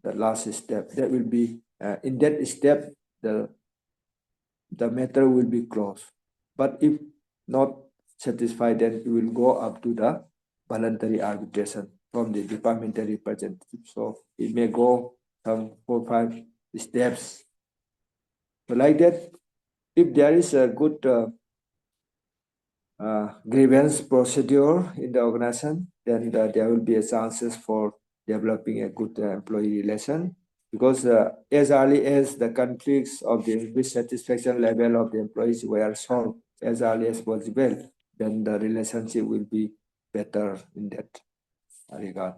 the last step. That will be in that step the matter will be closed. But if not satisfied, then it will go up to the voluntary arbitration from the departmental representative. So it may go some 4-5 steps. So like that, if there is a good grievance procedure in the organization, then there will be a chances for developing a good employee relation, because as early as the conflicts of the dissatisfaction level of the employees were solved as early as possible, then the relationship will be better in that regard.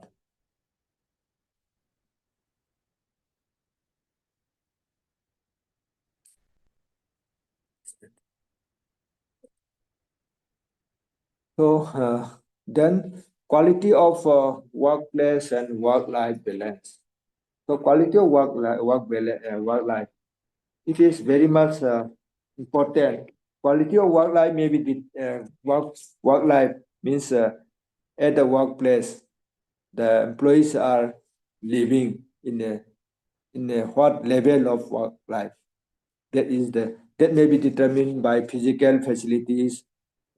So then quality of workplace and work-life balance. So quality of work-life, it is very much important. Quality of work life maybe work life means at the workplace the employees are living in a what level of work life. That may be determined by physical facilities,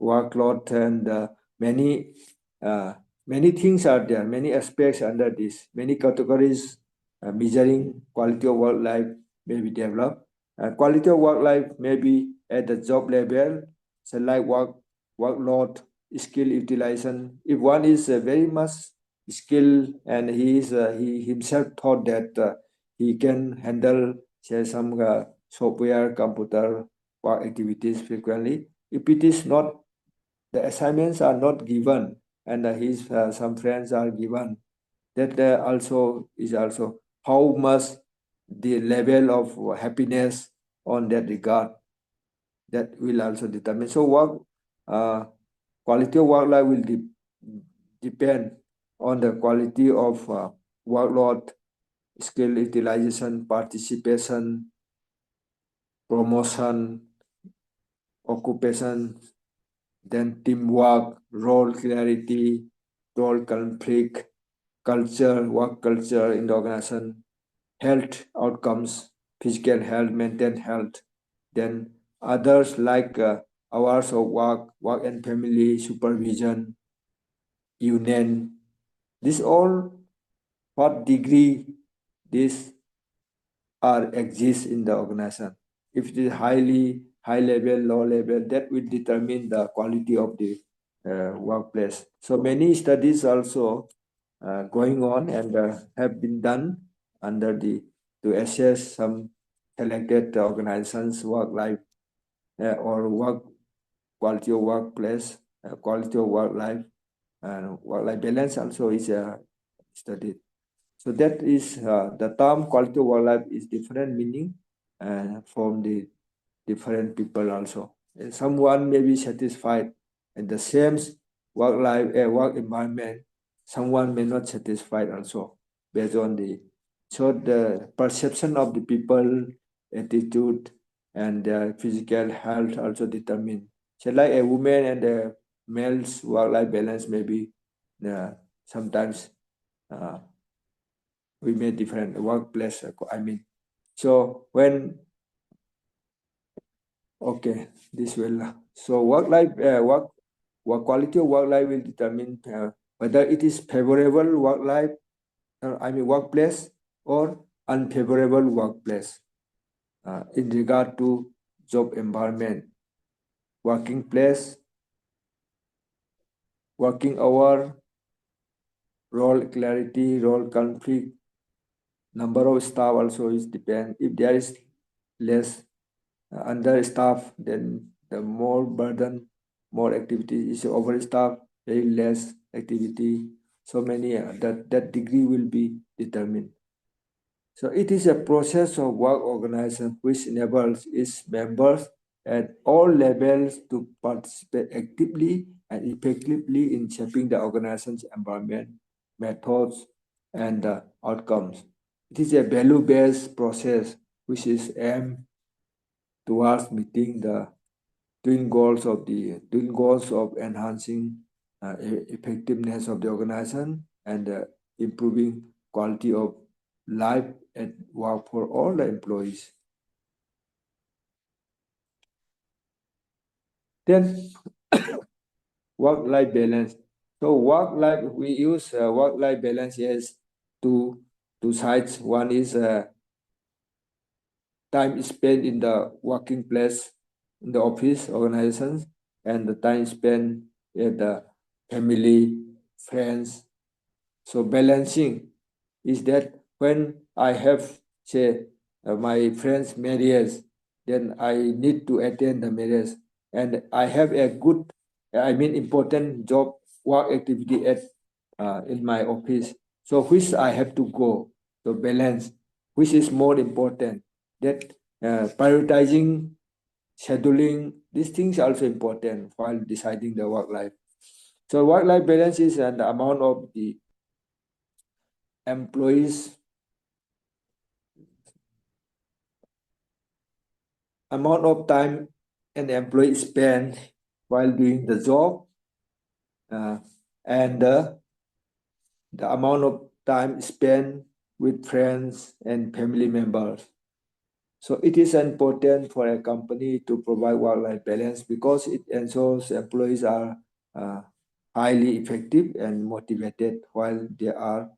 workload, and uh, many things are there. Many aspects under this. Many categories measuring quality of work life may be developed. Quality of work life may be at the job level, so like workload, skill utilization. If one is very much skilled and he himself thought that he can handle, say, some software, computer work activities frequently. If it is not, the assignments are not given and his some friends are given. That also is also how much the level of happiness on that regard, that will also determine. So work quality of work life will depend on the quality of workload, skill utilization, participation, promotion, occupation, then teamwork, role clarity, role conflict, culture, work culture in the organization, health outcomes, physical health, mental health, then others like hours of work, work and family, supervision, union. This all, what degree this are exist in the organization. If it is highly high level, low level, that will determine the quality of the workplace. So many studies also going on and have been done under the to assess some selected organizations work life or work quality of workplace, quality of work life, and work life balance also is studied. So that is the term quality of work life is different meaning from the different people also. And someone may be satisfied in the same work life work environment. Someone may not satisfied also based on the, so the perception of the people, attitude, and physical health also determine. So like a woman and a male's work life balance may be sometimes uh, we may different workplace. I mean, so when okay, this will so work life work quality of work life will determine whether it is favorable work life, I mean workplace, or unfavorable workplace in regard to job environment, working place, working hour, role clarity, role conflict, number of staff also is depend. If there is less understaff, then the more burden, more activity is overstaff, very less activity. So many that degree will be determined. So it is a process of work organization which enables its members at all levels to participate actively and effectively in shaping the organization's environment, methods, and outcomes. It is a value-based process which is aimed towards meeting the twin goals of enhancing effectiveness of the organization and improving quality of life at work for all the employees. Then work-life balance. So work-life, we use work-life balance as two sides. One is time spent in the working place, in the office organizations, and the time spent at the family, friends. So balancing is that when I have, say, my friend's marriage, then I need to attend the marriage, and I have a good, I mean, important job work activity at in my office. So which I have to go. So balance, which is more important. That prioritizing, scheduling, these things are also important while deciding the work life. So work life balance is an amount of the employees amount of time an employee spend while doing the job and the amount of time spent with friends and family members. So it is important for a company to provide work-life balance because it ensures employees are highly effective and motivated while they are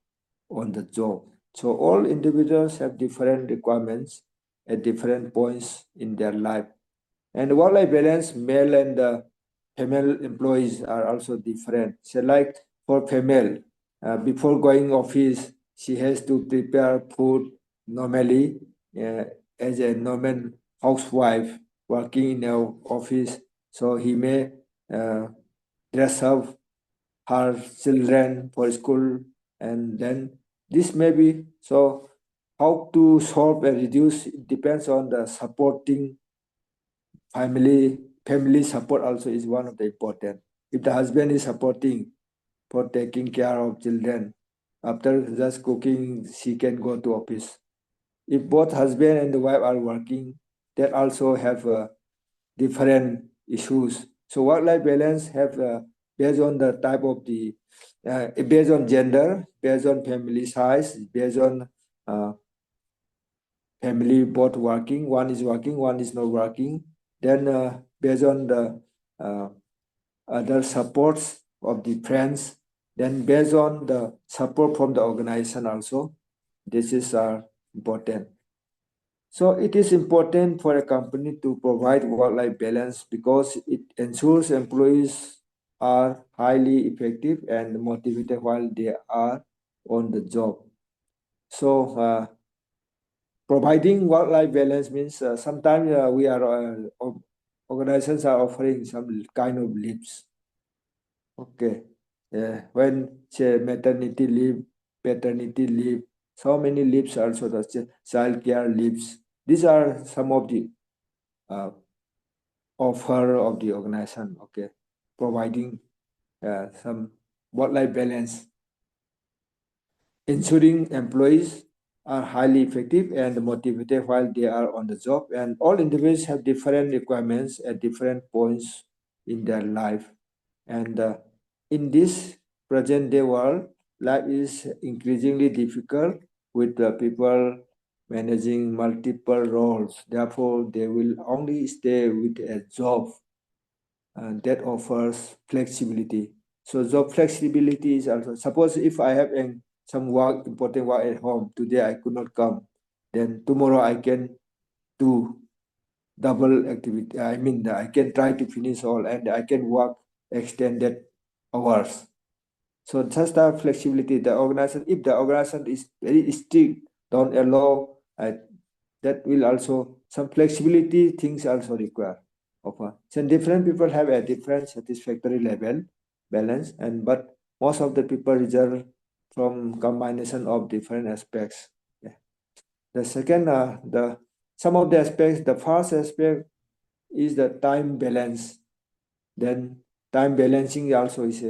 on the job. So all individuals have different requirements at different points in their life. And work-life balance, male and female employees are also different. So like for female, before going office, she has to prepare food normally uh, as a normal housewife working in a office. So he may dress up her children for school, and then this may be so. How to solve and reduce it depends on the supporting family support also is one of the important. If the husband is supporting for taking care of children, after just cooking, she can go to office. If both husband and the wife are working, that also have different issues. So work-life balance have based on the type of the based on gender, based on family size, based on uh, family both working. One is working, one is not working. Then based on the uh, other supports of the friends, then based on the support from the organization also, this is important. So it is important for a company to provide work-life balance because it ensures employees are highly effective and motivated while they are on the job. So providing work-life balance means sometimes organizations are offering some kind of leaves. Okay. When say maternity leave, paternity leave, so many leaves also the child care leaves. These are some of the uh, offer of the organization. Okay, providing some work-life balance, ensuring employees are highly effective and motivated while they are on the job. And all individuals have different requirements at different points in their life. And in this present day world, life is increasingly difficult with the people managing multiple roles. Therefore, they will only stay with a job that offers flexibility. So job flexibility is also, suppose if I have some work, important work at home, today I could not come, then tomorrow I can do double activity. I mean, I can try to finish all and I can work extended hours. So just the flexibility, the organization, if the organization is very strict, don't allow, that will also, some flexibility things also require. So different people have a different satisfactory level, balance, and but most of the people result from combination of different aspects. Yeah. The second, some of the aspects, the first aspect is the time balance. Then time balancing also is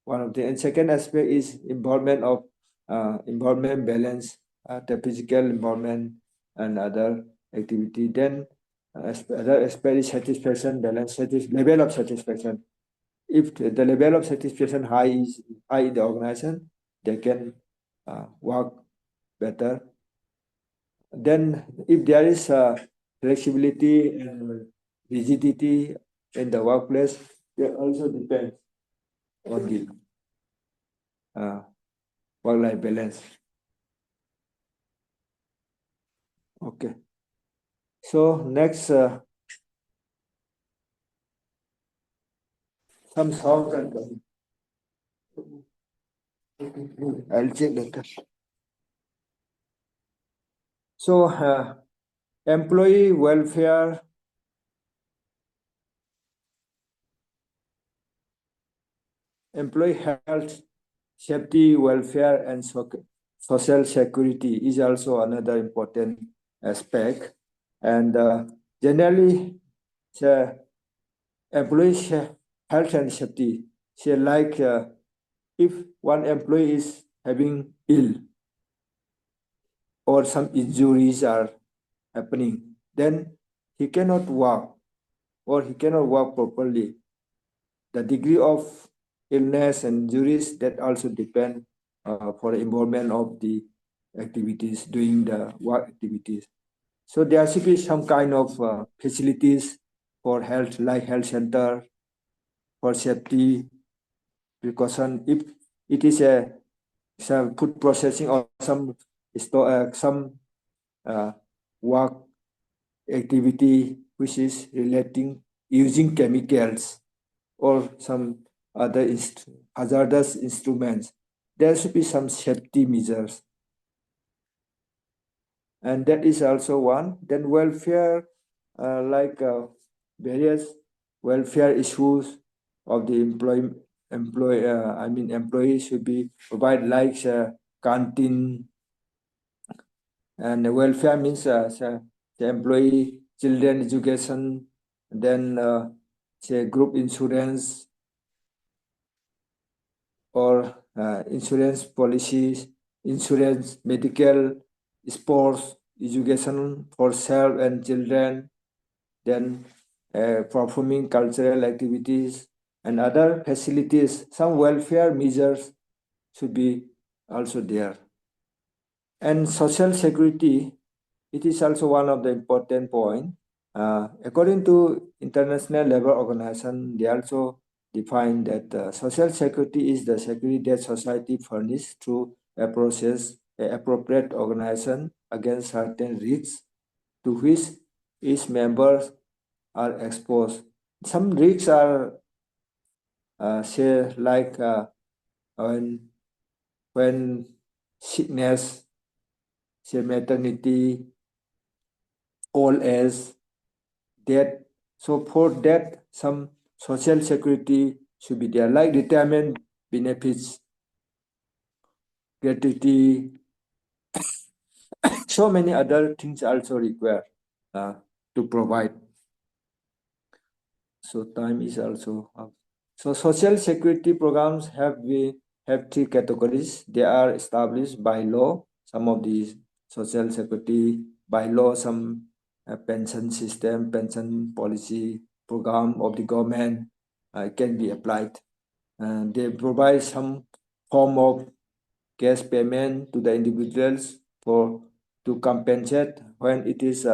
one of the, and second aspect is involvement of involvement balance, the physical involvement and other activity. Then other aspect is satisfaction balance, level of satisfaction. If the level of satisfaction is high in the organization, they can work better. Then if there is flexibility and rigidity in the workplace, that also depends on the work-life balance. Okay. So next, some sound and I'll check later. So employee welfare, employee health, safety, welfare, and social security is also another important aspect. And generally, the employees health and safety, say like if one employee is having ill or some injuries are happening, then he cannot work or he cannot work properly. The degree of illness and injuries that also depend for the involvement of the activities, doing the work activities. So there should be some kind of facilities for health, like health center, for safety precaution. If it is some food processing or some work activity which is relating using chemicals or some other hazardous instruments, there should be some safety measures. And that is also one. Then welfare, like various welfare issues of the employees should be provide like canteen, and welfare means the employee children education, then say group insurance or insurance policies, insurance, medical, sports, education for self and children, then performing cultural activities and other facilities. Some welfare measures should be also there. And social security, it is also one of the important point. According to International Labour Organization, they also define that social security is the security that society furnishes through a process, a appropriate organization against certain risks to which its members are exposed. Some risks are say like when sickness, say maternity, old age, death. So for that, some social security should be there, like retirement benefits, gratuity, so many other things also required to provide. So time is also up. So social security programs have three categories. They are established by law. Some of these social security by law, some pension system, pension policy program of the government can be applied. They provide some form of cash payment to the individuals for to compensate when it is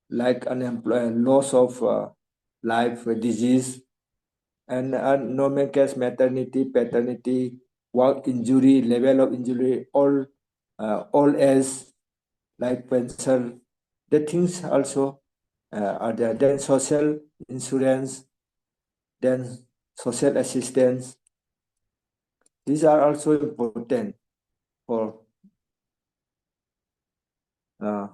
like loss of life, disease, and normal case maternity, paternity, work injury, level of injury, all as like pension. The things also are there. Then social insurance, then social assistance. These are also important for uh,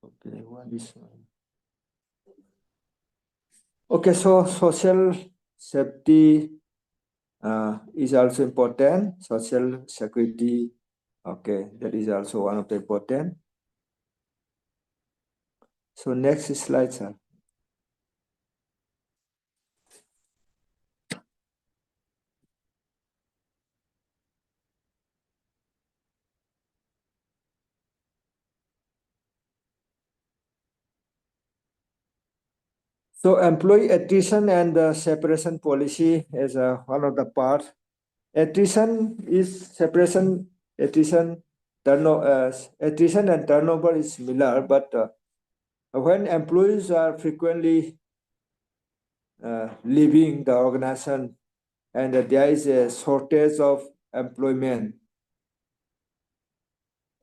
okay, what is okay, so social safety is also important. Social security, okay, that is also one of the important. So next slide, sir. So employee attrition and separation policy is one of the parts. Attrition is separation, attrition and turnover is similar, but when employees are frequently leaving the organization and there is a shortage of employment,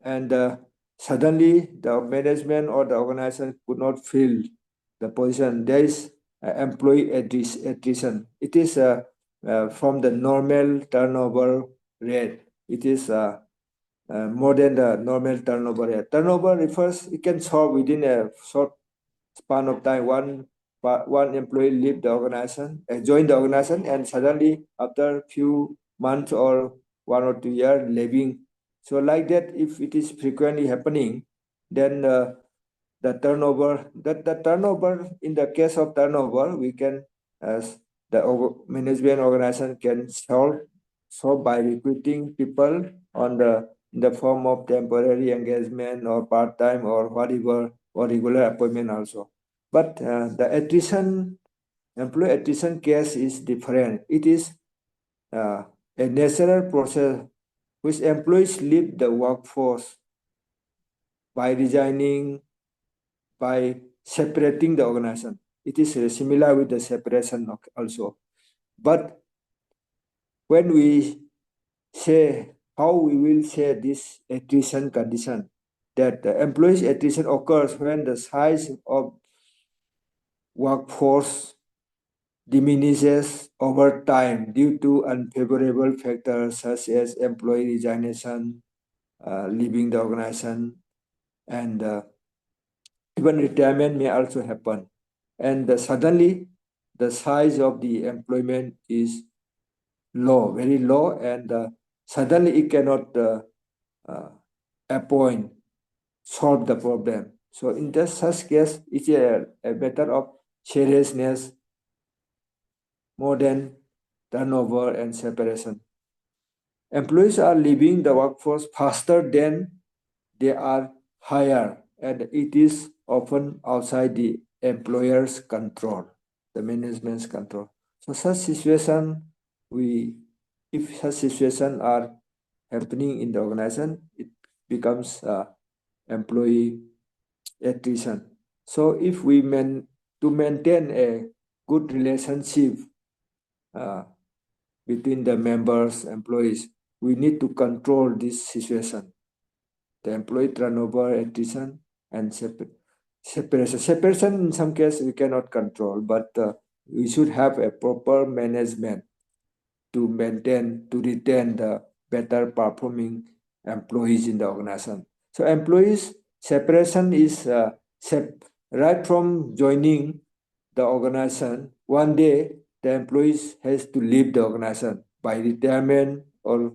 and suddenly the management or the organization could not fill the position, there is employee attrition. It is from the normal turnover rate. It is more than the normal turnover rate. Turnover refers, it can solve within a short span of time. One employee leave the organization, join the organization, and suddenly after few months or 1 or 2 years leaving. So like that, if it is frequently happening, then the turnover, in the case of turnover, we can, as the management organization can solve by recruiting people on the in the form of temporary engagement or part-time or whatever, or regular appointment also. But the employee attrition case is different. It is a natural process which employees leave the workforce by resigning, by separating the organization. It is similar with the separation also. But when we say how we will say this attrition condition, that the employees attrition occurs when the size of workforce diminishes over time due to unfavorable factors such as employee resignation, leaving the organization, and even retirement may also happen. And suddenly, the size of the employment is low, very low, and suddenly it cannot appoint, solve the problem. So in this such case, it's a matter of seriousness more than turnover and separation. Employees are leaving the workforce faster than they are hired, and it is often outside the employer's control, the management's control. So such situation, if such situation are happening in the organization, it becomes employee attrition. So if to maintain a good relationship uh, between the members, employees, we need to control this situation. The employee turnover, attrition, and separation. Separation in some cases we cannot control, but we should have a proper management to retain the better performing employees in the organization. So employees separation is right from joining the organization. One day the employees has to leave the organization by retirement or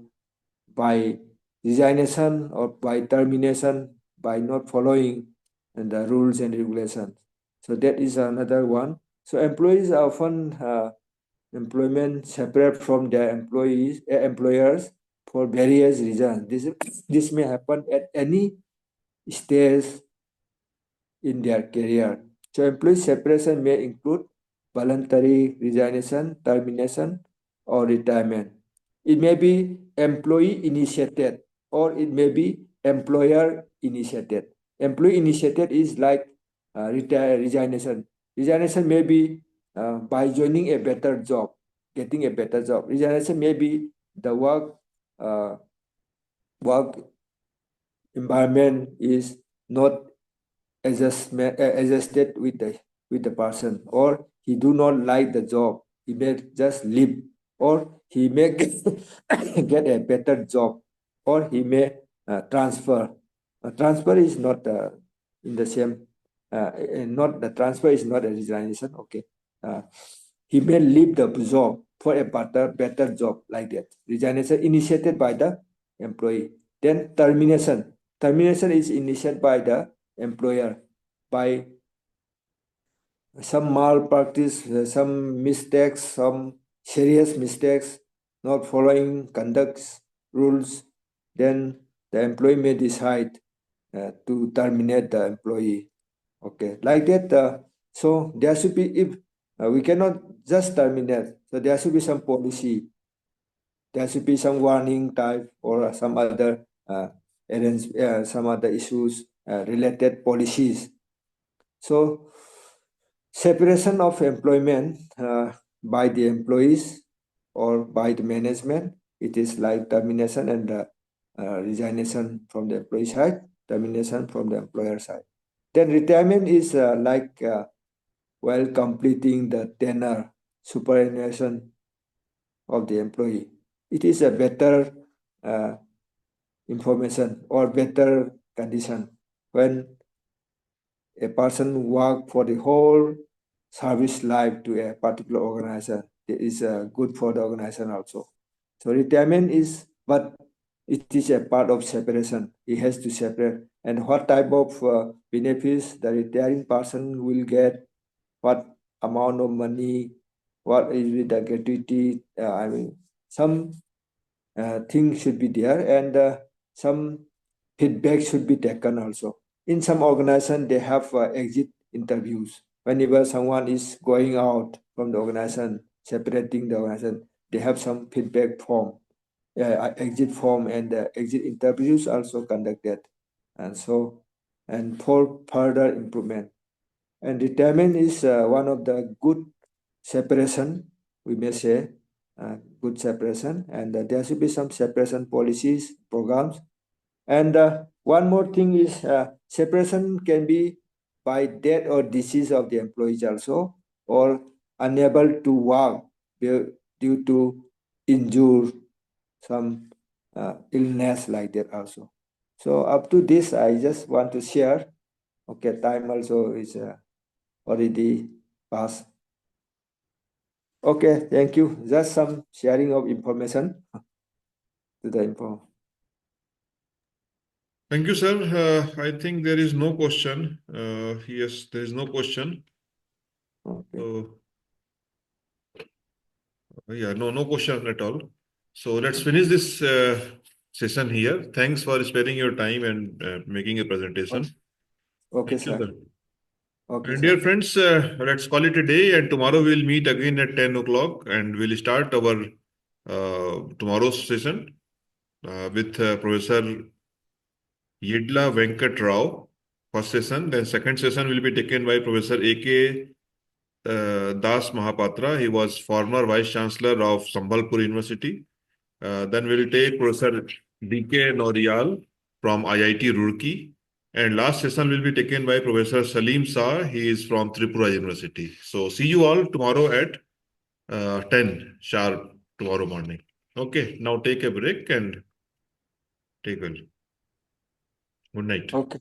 by resignation or by termination by not following the rules and regulations. So that is another one. So employees are often employment separate from their employers for various reasons. This may happen at any stage in their career. So employee separation may include voluntary resignation, termination, or retirement. It may be employee initiated or it may be employer initiated. Employee initiated is like resignation. Resignation may be by joining a better job, getting a better job. Resignation may be the uh, work environment is not adjusted with the person, or he do not like the job, he may just leave, or he may get a better job, or he may transfer. Transfer is not in the same not the transfer is not a resignation. Okay, uh, he may leave the job for a better job, like that. Resignation initiated by the employee. Then termination is initiated by the employer by some malpractice, some mistakes, some serious mistakes, not following conduct rules. Then the employee may decide to terminate the employee. Okay, like that. So there should be, if we cannot just terminate, so there should be some policy. There should be some warning type or some other some other issues related policies. So separation of employment by the employees or by the management, it is like termination and resignation from the employee side, termination from the employer side. Then retirement is while completing the tenure superannuation of the employee. It is a better uh, information or better condition when a person work for the whole service life to a particular organization. It is good for the organization also. So retirement is, but it is a part of separation. He has to separate. And what type of benefits the retiring person will get, what amount of money, what is with the gratuity. I mean, some things should be there, and some feedback should be taken also. In some organization, they have exit interviews. Whenever someone is going out from the organization, separating the organization, they have some feedback form, exit form, and exit interviews also conducted. And so, and for further improvement. And retirement is one of the good separation, we may say, good separation. And there should be some separation policies, programs. And one more thing is separation can be by death or disease of the employees also, or unable to work due to injury, some illness like that also. So up to this, I just want to share. Okay, time also is already passed. Okay, thank you. Just some sharing of information to the info. Thank you, sir. I think there is no question. Yes, there is no question. Okay. So, yeah, no question at all. So let's finish this session here. Thanks for sparing your time and making a presentation. Okay, Thank you, sir. sir. Okay, And dear sir. friends, let's call it a day. And tomorrow we'll meet again at 10 o'clock and we'll start our tomorrow's session with Professor Yidla Venkat Rao, first session. Then second session will be taken by Professor A.K. Das Mahapatra. He was former Vice Chancellor of Sambhalpur University. Then we'll take Professor D.K. Noriyal from IIT Roorkee. And last session will be taken by Professor Salim Shah. He is from Tripura University. So see you all tomorrow at 10 sharp tomorrow morning. Okay, now take a break and take well. Good night. Okay.